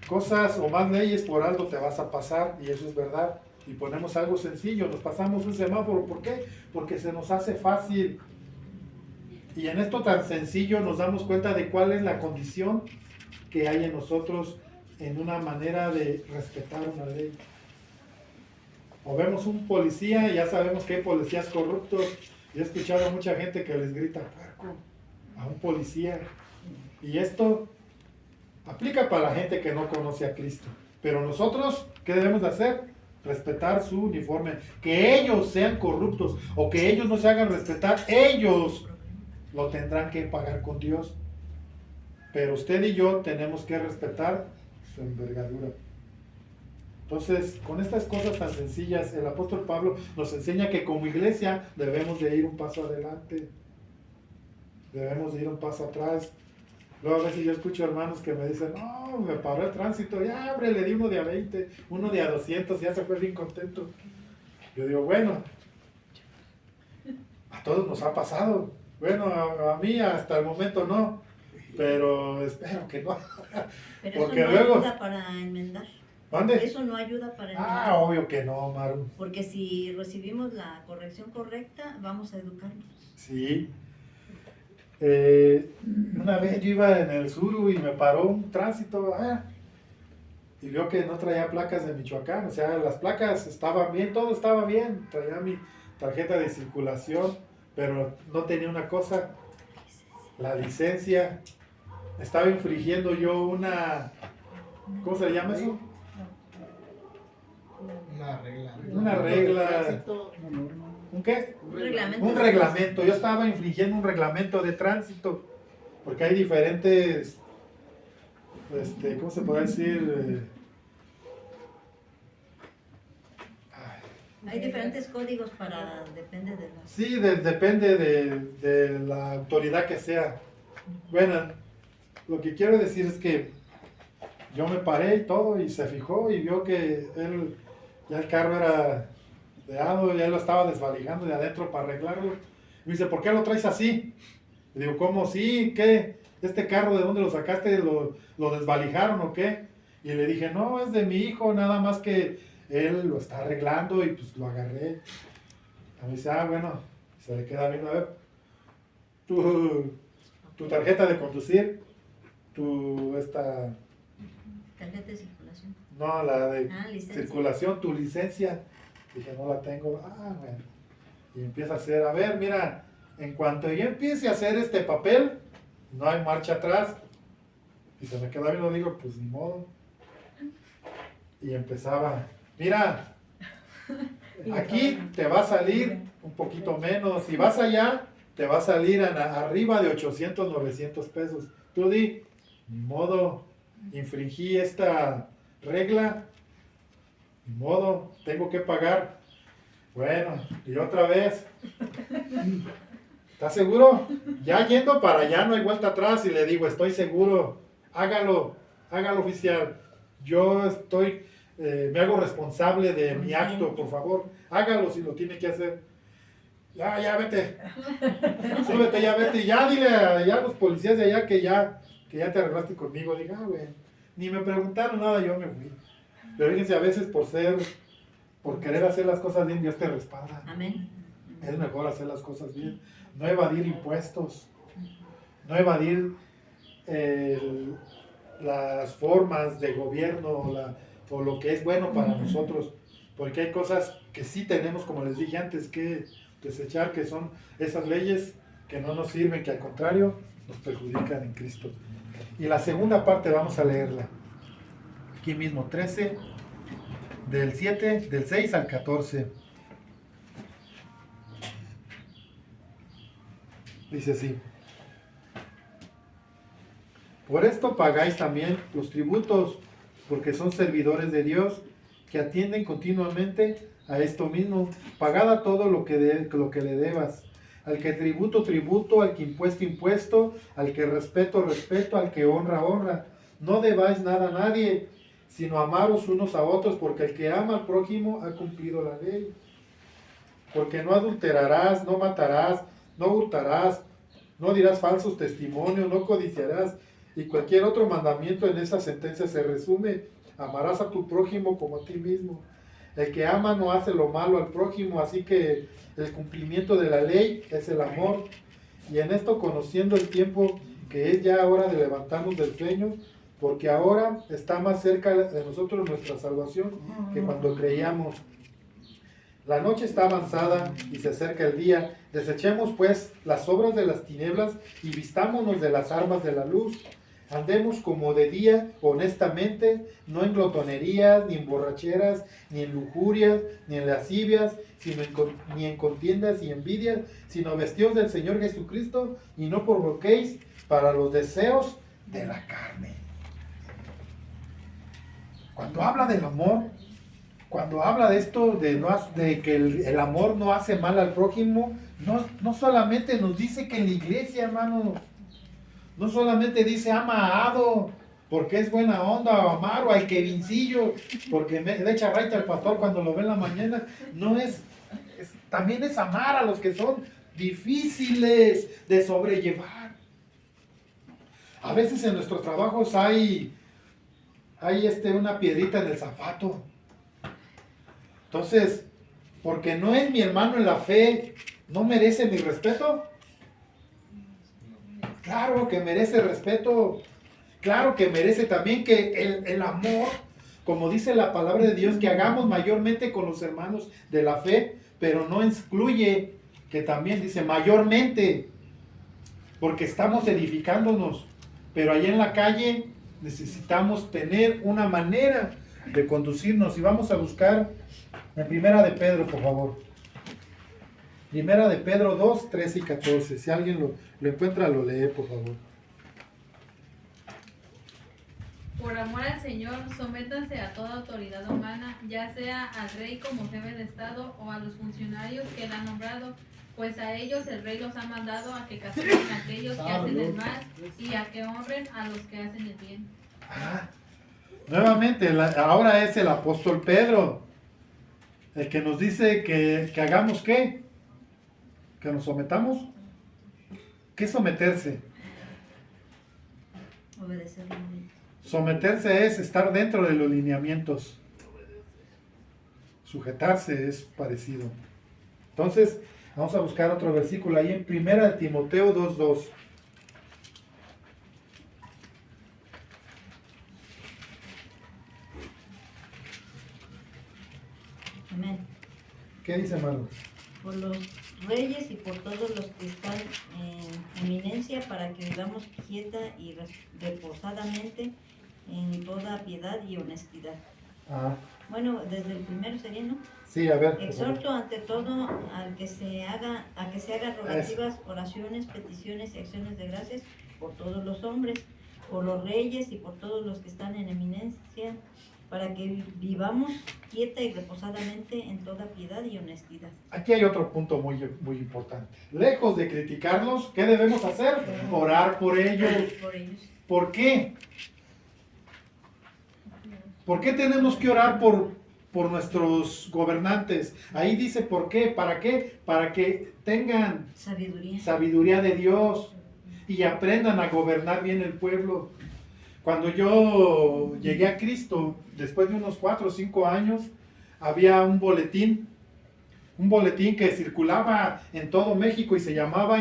cosas o más leyes por algo te vas a pasar, y eso es verdad. Y ponemos algo sencillo, nos pasamos un semáforo. ¿Por qué? Porque se nos hace fácil. Y en esto tan sencillo nos damos cuenta de cuál es la condición que hay en nosotros en una manera de respetar una ley. O vemos un policía y ya sabemos que hay policías corruptos. Yo he escuchado a mucha gente que les grita puerco a un policía. Y esto aplica para la gente que no conoce a Cristo. Pero nosotros, ¿qué debemos de hacer? Respetar su uniforme. Que ellos sean corruptos o que ellos no se hagan respetar, ellos lo tendrán que pagar con Dios. Pero usted y yo tenemos que respetar su envergadura. Entonces, con estas cosas tan sencillas, el apóstol Pablo nos enseña que como iglesia debemos de ir un paso adelante. Debemos de ir un paso atrás. Luego a veces yo escucho hermanos que me dicen, no, me paró el tránsito, ya, hombre, le di uno de a 20, uno de a 200, ya se fue bien contento. Yo digo, bueno, a todos nos ha pasado. Bueno, a mí hasta el momento no, pero espero que no. Pero porque eso no luego ayuda para enmendar. ¿Mande? Eso no ayuda para enmendar. Ah, obvio que no, Maru. Porque si recibimos la corrección correcta, vamos a educarnos. Sí. Una vez yo iba en el sur y me paró un tránsito y vio que no traía placas de Michoacán. O sea, las placas estaban bien, todo estaba bien. Traía mi tarjeta de circulación, pero no tenía una cosa, la licencia. Estaba infringiendo yo una, ¿cómo se llama eso? Una regla. ¿Un qué? Un reglamento. Un reglamento. Yo estaba infringiendo un reglamento de tránsito, porque hay diferentes, ¿cómo se puede decir? Hay diferentes códigos para, depende de las... Sí, depende de la autoridad que sea. Bueno, lo que quiero decir es que yo me paré y todo, y se fijó y vio que ya el carro era deado, ya lo estaba desvalijando de adentro para arreglarlo. Me dice, ¿por qué lo traes así? Le digo, ¿cómo? Sí, ¿qué? ¿Este carro de dónde lo sacaste? ¿Lo desvalijaron o qué? Y le dije, no, es de mi hijo, nada más que él lo está arreglando y pues lo agarré. Y me dice, bueno, se le queda viendo, a ver, tu tarjeta de conducir, Tarjeta de circulación. no, la de licencia. circulación, tu licencia. Dije, no la tengo. Bueno. Y empieza a hacer, a ver, mira, en cuanto yo empiece a hacer este papel, no hay marcha atrás. Y se me queda viendo, digo, pues ni modo. Y empezaba, mira, aquí te va a salir un poquito menos. Si vas allá, te va a salir arriba de 800, 900 pesos. Tú di, ni modo, infringí esta regla, ni modo, tengo que pagar. Bueno, y otra vez. ¿Estás seguro? Ya yendo para allá no hay vuelta atrás y le digo, estoy seguro, hágalo oficial. Yo me hago responsable de mi acto, por favor, hágalo si lo tiene que hacer. Ya vete, súbete, ya vete, ya dile a los policías de allá que ya te arreglaste conmigo. Diga, güey, ni me preguntaron nada, yo me fui. Pero fíjense, a veces por querer hacer las cosas bien, Dios te respalda. Amén. Es mejor hacer las cosas bien, no evadir impuestos, no evadir las formas de gobierno o lo que es bueno para nosotros, porque hay cosas que sí tenemos, como les dije antes, que desechar, que son esas leyes que no nos sirven, que al contrario nos perjudican en Cristo. Y la segunda parte vamos a leerla, aquí mismo, 13, del 6 al 14. Dice así: por esto pagáis también los tributos, porque son servidores de Dios, que atienden continuamente a esto mismo. Pagad a todo lo que le debas. Al que tributo, tributo, al que impuesto, impuesto, al que respeto, respeto, al que honra, honra. No debáis nada a nadie, sino amaros unos a otros, porque el que ama al prójimo ha cumplido la ley. Porque no adulterarás, no matarás, no hurtarás, no dirás falsos testimonios, no codiciarás. Y cualquier otro mandamiento en esa sentencia se resume: amarás a tu prójimo como a ti mismo. El que ama no hace lo malo al prójimo, así que el cumplimiento de la ley es el amor. Y en esto, conociendo el tiempo, que es ya hora de levantarnos del sueño, porque ahora está más cerca de nosotros nuestra salvación que cuando creíamos. La noche está avanzada y se acerca el día. Desechemos pues las obras de las tinieblas y vistámonos de las armas de la luz. Andemos como de día, honestamente, no en glotonerías, ni en borracheras, ni en lujurias, ni en lascivias, ni en contiendas y envidias, sino vestidos del Señor Jesucristo, y no provoquéis para los deseos de la carne. Cuando habla del amor, cuando habla de esto, de que el amor no hace mal al prójimo, no solamente nos dice que en la iglesia, hermano, no solamente dice ama a Ado, porque es buena onda, o amar, o al Kevincillo, porque le echa raita al pastor cuando lo ve en la mañana. No también es amar a los que son difíciles de sobrellevar. A veces en nuestros trabajos hay una piedrita en el zapato. Entonces, porque no es mi hermano en la fe, ¿no merece mi respeto? Claro que merece respeto. Claro que merece también que el amor, como dice la palabra de Dios, que hagamos mayormente con los hermanos de la fe, pero no excluye que también dice mayormente, porque estamos edificándonos, pero allá en la calle necesitamos tener una manera de conducirnos. Y vamos a buscar en Primera de Pedro, por favor. Primera de Pedro 2, 13 y 14. Si alguien lo encuentra, lo lee, por favor. Por amor al Señor, sométanse a toda autoridad humana, ya sea al rey como jefe de Estado o a los funcionarios que él ha nombrado, pues a ellos el rey los ha mandado a que castiguen a aquellos que hacen el mal y a que honren a los que hacen el bien. Nuevamente, ahora es el apóstol Pedro el que nos dice que hagamos ¿qué? Que nos sometamos. ¿Qué es someterse? Obedecer la ley. Someterse es estar dentro de los lineamientos. Sujetarse es parecido. Entonces, vamos a buscar otro versículo ahí en Primera de Timoteo 2:2. Amén. ¿Qué dice, hermano? Por los reyes y por todos los que están en eminencia, para que vivamos quieta y reposadamente en toda piedad y honestidad. Bueno, desde el primero sería, ¿no? Sí, a ver. Exhorto ante todo a que se hagan rogativas, oraciones, peticiones y acciones de gracias por todos los hombres, por los reyes y por todos los que están en eminencia, para que vivamos quieta y reposadamente en toda piedad y honestidad. Aquí hay otro punto muy, muy importante. Lejos de criticarlos, ¿qué debemos hacer? Orar por ellos. Por ellos. ¿Por qué? ¿Por qué tenemos que orar por nuestros gobernantes? Ahí dice ¿por qué? ¿Para qué? Para que tengan sabiduría de Dios y aprendan a gobernar bien el pueblo. Cuando yo llegué a Cristo, después de unos 4 o 5 años, había un boletín que circulaba en todo México y se llamaba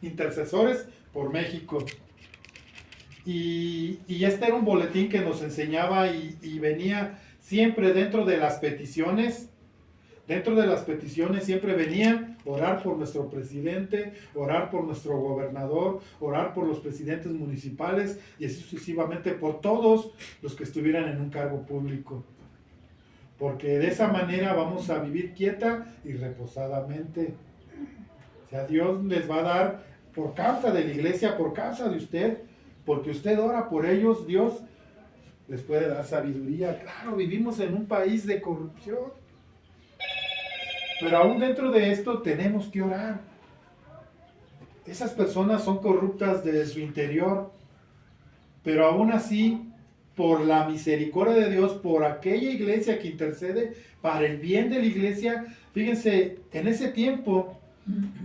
Intercesores por México. Y este era un boletín que nos enseñaba y venía siempre dentro de las peticiones. Dentro de las peticiones siempre venía orar por nuestro presidente, orar por nuestro gobernador, orar por los presidentes municipales y así sucesivamente por todos los que estuvieran en un cargo público. Porque de esa manera vamos a vivir quieta y reposadamente. O sea, Dios les va a dar por causa de la iglesia, por causa de usted, porque usted ora por ellos, Dios les puede dar sabiduría. Claro, vivimos en un país de corrupción. Pero aún dentro de esto tenemos que orar. Esas personas son corruptas desde su interior, pero aún así, por la misericordia de Dios, por aquella iglesia que intercede para el bien de la iglesia, fíjense, en ese tiempo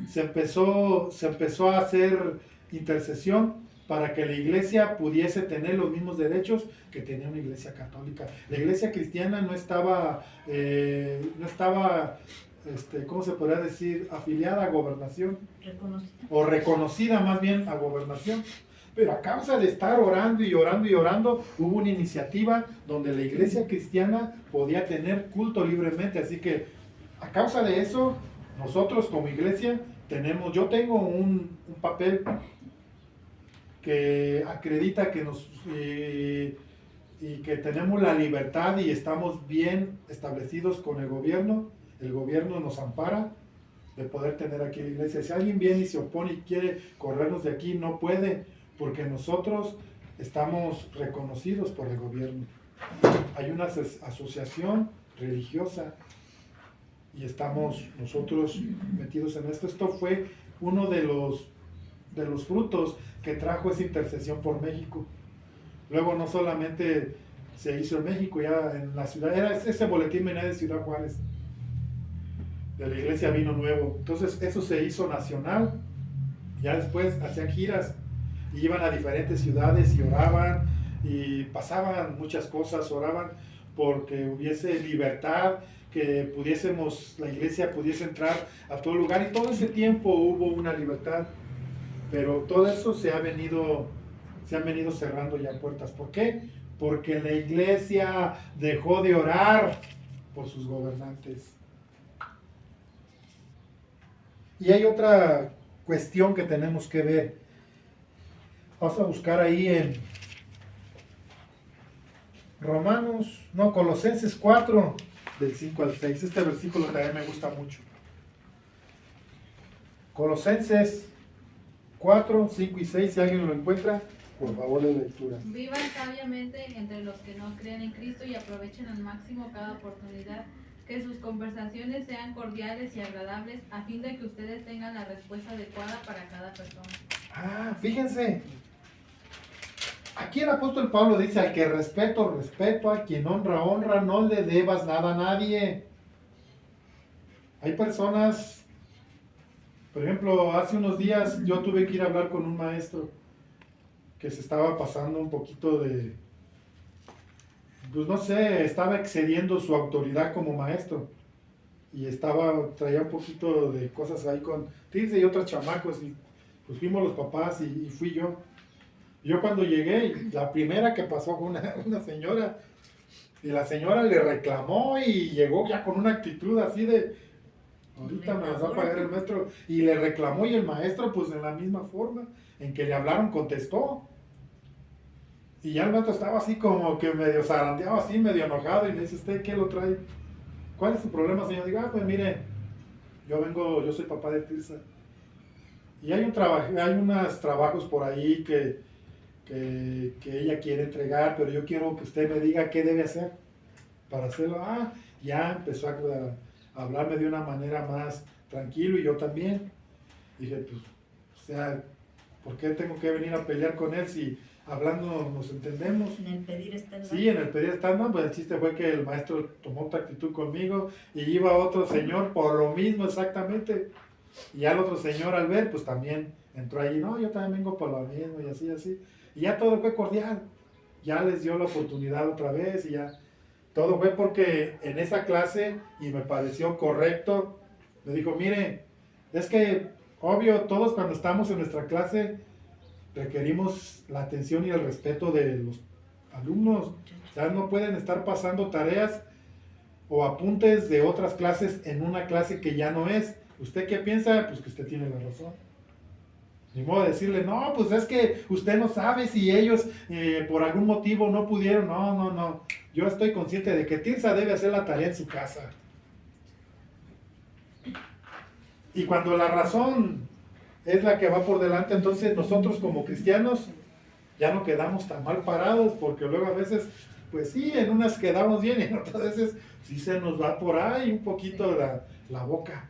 se empezó a hacer intercesión para que la iglesia pudiese tener los mismos derechos que tenía una iglesia católica. La iglesia cristiana no estaba ¿cómo se podría decir? Afiliada a gobernación. O reconocida más bien a gobernación. Pero a causa de estar orando y orando y orando, hubo una iniciativa donde la iglesia cristiana podía tener culto libremente. Así que a causa de eso, nosotros como iglesia yo tengo un papel que acredita que y que tenemos la libertad y estamos bien establecidos con el gobierno. El gobierno nos ampara de poder tener aquí la iglesia. Si alguien viene y se opone y quiere corrernos de aquí, no puede, porque nosotros estamos reconocidos por el gobierno. Hay una asociación religiosa y estamos nosotros metidos en esto. Esto fue uno de los frutos que trajo esa intercesión por México. Luego no solamente se hizo en México, ya en la ciudad, ese boletín venía de Ciudad Juárez, de la iglesia Vino Nuevo. Entonces eso se hizo nacional. Ya después hacían giras y iban a diferentes ciudades y oraban y pasaban muchas cosas, oraban porque hubiese libertad, que la iglesia pudiese entrar a todo lugar, y todo ese tiempo hubo una libertad, pero todo eso se han venido cerrando ya puertas. ¿Por qué? Porque la iglesia dejó de orar por sus gobernantes. Y hay otra cuestión que tenemos que ver. Vamos a buscar ahí en Colosenses 4, del 5 al 6. Este versículo también me gusta mucho. Colosenses 4, 5 y 6, si alguien lo encuentra, por favor de lectura. Vivan sabiamente entre los que no creen en Cristo y aprovechen al máximo cada oportunidad. Que sus conversaciones sean cordiales y agradables a fin de que ustedes tengan la respuesta adecuada para cada persona. Fíjense. Aquí el apóstol Pablo dice: al que respeto, a quien honra, no le debas nada a nadie. Hay personas, por ejemplo, hace unos días yo tuve que ir a hablar con un maestro que se estaba pasando un poquito pues no sé, estaba excediendo su autoridad como maestro y traía un poquito de cosas ahí con Tirce y otros chamacos, y pues fuimos los papás y fui yo. Yo cuando llegué, la primera que pasó fue una señora, y la señora le reclamó y llegó ya con una actitud así de: ahorita me las va a pagar el maestro, y le reclamó, y el maestro pues en la misma forma en que le hablaron contestó. Y ya el maestro estaba así como que medio zarandeado, así medio enojado, y me dice: ¿usted qué lo trae? ¿Cuál es su problema, señor? Digo: pues mire, yo soy papá de Tirsa. Y hay unos trabajos por ahí que que ella quiere entregar, pero yo quiero que usted me diga qué debe hacer para hacerlo. Ya empezó a hablarme de una manera más tranquilo y yo también. Dije, pues, o sea, ¿por qué tengo que venir a pelear con él si hablando nos entendemos? En el pedir está el dar. Sí, en el pedir está el dar, pues el chiste fue que el maestro tomó otra actitud conmigo y iba otro señor por lo mismo exactamente. Y al otro señor al ver, pues también entró allí, no, yo también vengo por lo mismo y así, así. Y ya todo fue cordial. Ya les dio la oportunidad otra vez y ya. Todo fue porque en esa clase, y me pareció correcto, me dijo, mire, es que obvio, todos cuando estamos en nuestra clase requerimos la atención y el respeto de los alumnos. O sea, no pueden estar pasando tareas o apuntes de otras clases en una clase que ya no es. ¿Usted qué piensa? Pues que usted tiene la razón. Ni modo de decirle, no, pues es que usted no sabe si ellos por algún motivo no pudieron. No. Yo estoy consciente de que Tirsa debe hacer la tarea en su casa. Y cuando la razón es la que va por delante, entonces nosotros como cristianos ya no quedamos tan mal parados, porque luego a veces, pues sí, en unas quedamos bien y en otras veces sí se nos va por ahí un poquito la boca.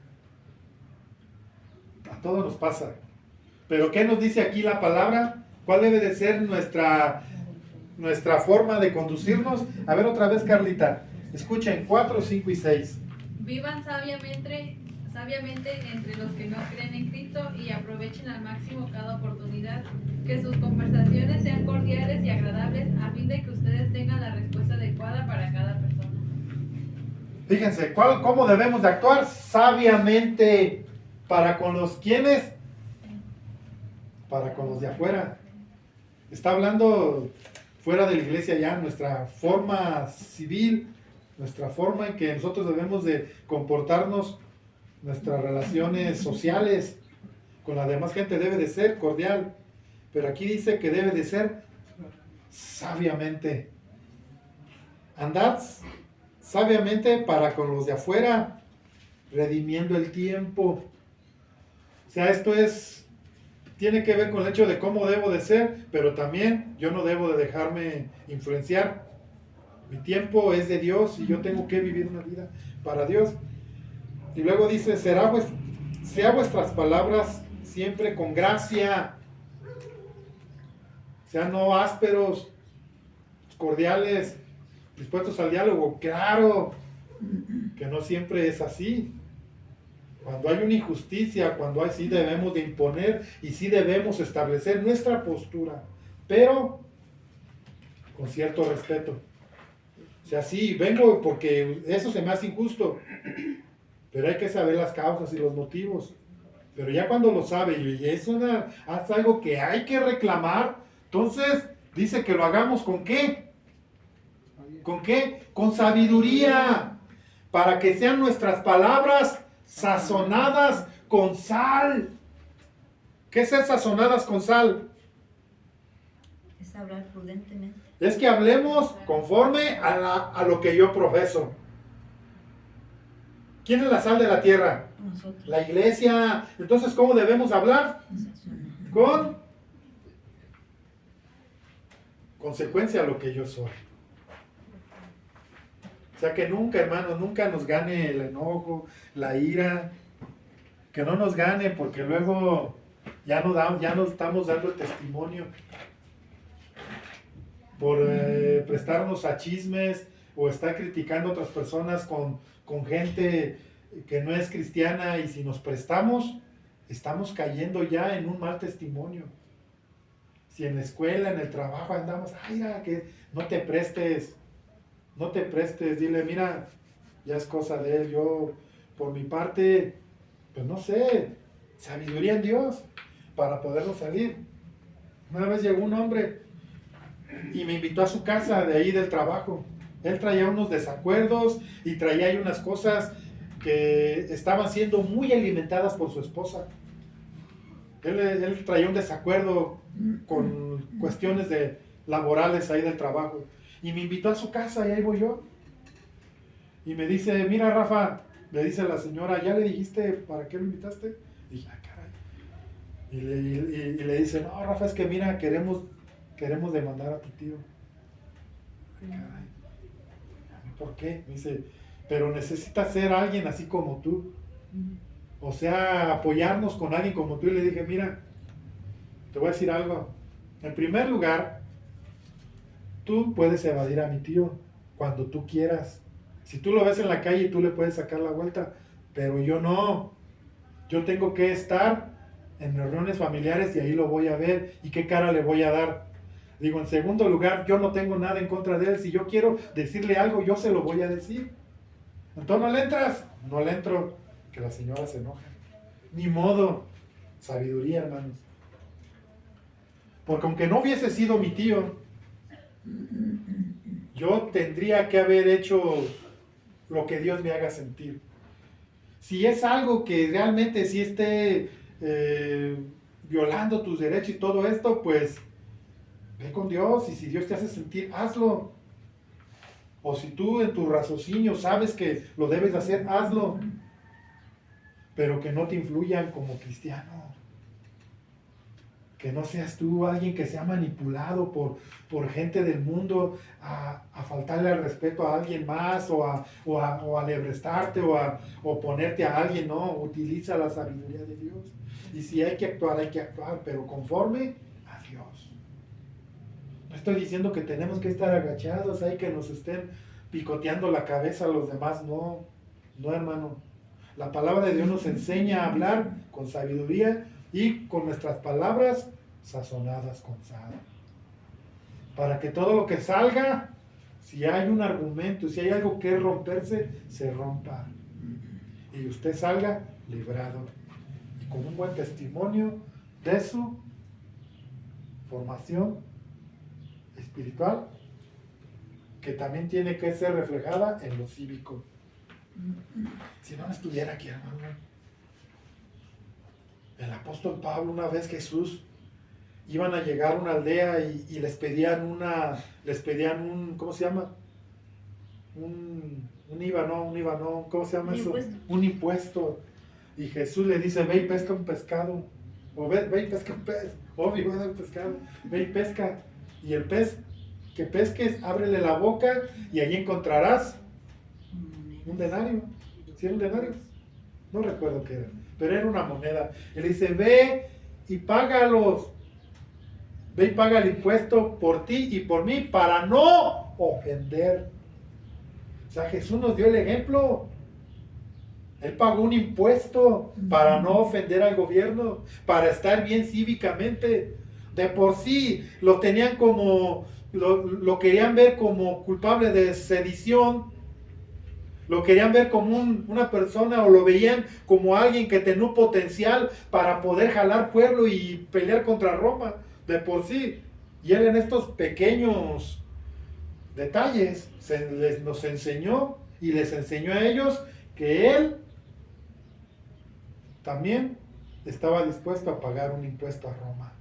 A todos nos pasa. Pero ¿qué nos dice aquí la palabra? ¿Cuál debe de ser nuestra forma de conducirnos? A ver otra vez, Carlita. Escuchen, 4, 5 y 6. Vivan sabiamente entre los que no creen en Cristo y aprovechen al máximo cada oportunidad. Que sus conversaciones sean cordiales y agradables a fin de que ustedes tengan la respuesta adecuada para cada persona. Fíjense, ¿cómo debemos de actuar? Sabiamente. ¿Para con los quienes? Para con los de afuera. Está hablando fuera de la iglesia ya, nuestra forma civil, nuestra forma en que nosotros debemos de comportarnos, nuestras relaciones sociales con la demás gente debe de ser cordial. Pero aquí dice que debe de ser sabiamente. Andad sabiamente para con los de afuera, redimiendo el tiempo. O sea, esto tiene que ver con el hecho de cómo debo de ser, pero también yo no debo de dejarme influenciar. Mi tiempo es de Dios y yo tengo que vivir una vida para Dios. Y luego dice, sea vuestras palabras siempre con gracia, sean no ásperos, cordiales, dispuestos al diálogo. Claro que no siempre es así. Cuando hay una injusticia, sí debemos de imponer y sí debemos establecer nuestra postura, pero con cierto respeto. O sea, sí, vengo porque eso se me hace injusto, pero hay que saber las causas y los motivos. Pero ya cuando lo sabe y es algo que hay que reclamar, entonces dice que lo hagamos ¿con qué? ¿Con qué? Con sabiduría, para que sean nuestras palabras sazonadas con sal. ¿Qué es ser sazonadas con sal? Es hablar prudentemente. Es que hablemos conforme a lo que yo profeso. ¿Quién es la sal de la tierra? Nosotros. La iglesia. Entonces, ¿cómo debemos hablar? Con consecuencia a lo que yo soy. O sea que nunca, hermanos, nunca nos gane el enojo, la ira, que no nos gane porque luego ya no estamos dando el testimonio por prestarnos a chismes o estar criticando a otras personas con gente que no es cristiana, y si nos prestamos, estamos cayendo ya en un mal testimonio. Si en la escuela, en el trabajo andamos, que no te prestes, dile, mira, ya es cosa de él, yo por mi parte, pues no sé, sabiduría en Dios para poderlo salir. Una vez llegó un hombre y me invitó a su casa de ahí del trabajo. Él traía unos desacuerdos y traía ahí unas cosas que estaban siendo muy alimentadas por su esposa. Él traía un desacuerdo con cuestiones laborales ahí del trabajo. Y me invitó a su casa y ahí voy yo. Y me dice, mira Rafa, le dice la señora, ¿ya le dijiste para qué lo invitaste? Y dije, caray. Y le dice, no Rafa, es que mira, queremos queremos demandar a tu tío. Ay, caray, ¿por qué? Me dice, pero necesitas ser alguien así como tú. O sea, apoyarnos con alguien como tú. Y le dije, mira, te voy a decir algo. En primer lugar, tú puedes evadir a mi tío cuando tú quieras. Si tú lo ves en la calle, tú le puedes sacar la vuelta, pero yo no. Yo tengo que estar en reuniones familiares y ahí lo voy a ver. ¿Y qué cara le voy a dar? Digo, en segundo lugar, yo no tengo nada en contra de él. Si yo quiero decirle algo, yo se lo voy a decir. Entonces, ¿no le entras? No le entro. Que la señora se enoja. Ni modo. Sabiduría, hermanos. Porque aunque no hubiese sido mi tío, yo tendría que haber hecho lo que Dios me haga sentir. Si es algo que realmente sí esté violando tus derechos y todo esto, pues ve con Dios, y si Dios te hace sentir, hazlo. O si tú en tu raciocinio sabes que lo debes hacer, hazlo. Pero que no te influyan como cristiano. Que no seas tú alguien que sea manipulado por gente del mundo a faltarle al respeto a alguien más o a alebrestarte o ponerte a alguien. No, utiliza la sabiduría de Dios. Y si hay que actuar, pero conforme a Dios. No estoy diciendo que tenemos que estar agachados, hay que nos estén picoteando la cabeza a los demás. No, no, hermano. La palabra de Dios nos enseña a hablar con sabiduría y con nuestras palabras sazonadas con sal. Para que todo lo que salga, si hay un argumento, si hay algo que romperse, se rompa. Y usted salga librado. Y con un buen testimonio de su formación espiritual, que también tiene que ser reflejada en lo cívico. Si no estuviera aquí, hermano. El apóstol Pablo, una vez Jesús, iban a llegar a una aldea y les pedían un, ¿cómo se llama? Un IVA, no, ¿cómo se llama eso? Impuesto. Un impuesto. Y Jesús le dice, ve y pesca un pescado. O ve y pesca un pez. Obvio, va a dar un pescado. Ve y pesca. Y el pez que pesques, ábrele la boca y allí encontrarás un denario. ¿Sí era un denario? No recuerdo qué era, pero era una moneda. Él dice, ve y págalos. Ve y paga el impuesto por ti y por mí para no ofender. O sea, Jesús nos dio el ejemplo. Él pagó un impuesto para no ofender al gobierno, para estar bien cívicamente. De por sí lo tenían como, lo querían ver como culpable de sedición. Lo querían ver como una persona, o lo veían como alguien que tenía un potencial para poder jalar pueblo y pelear contra Roma, de por sí. Y él en estos pequeños detalles nos enseñó y les enseñó a ellos que él también estaba dispuesto a pagar un impuesto a Roma.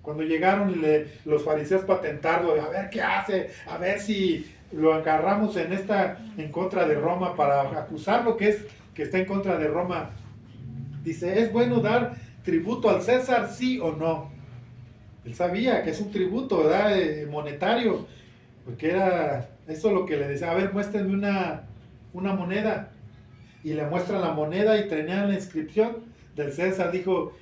Cuando llegaron los fariseos para tentarlo, a ver qué hace, a ver si lo agarramos en contra de Roma, para acusarlo que está en contra de Roma. Dice, ¿es bueno dar tributo al César, sí o no? Él sabía que es un tributo, ¿verdad? Monetario, porque era eso lo que le decía. A ver, muéstrenme una moneda. Y le muestran la moneda y tenían la inscripción del César. Dijo,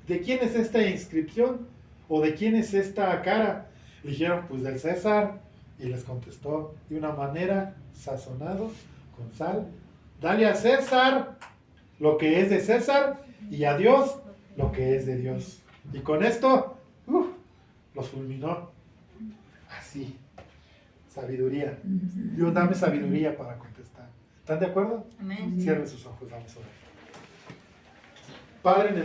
¿de quién es esta inscripción? ¿O de quién es esta cara? Le dijeron, pues del César. Y les contestó de una manera, sazonado con sal. Dale a César lo que es de César y a Dios lo que es de Dios. Y con esto, los fulminó. Así. Sabiduría. Dios, dame sabiduría para contestar. ¿Están de acuerdo? Amén. Cierren sus ojos, vamos a orar. Padre, en el nombre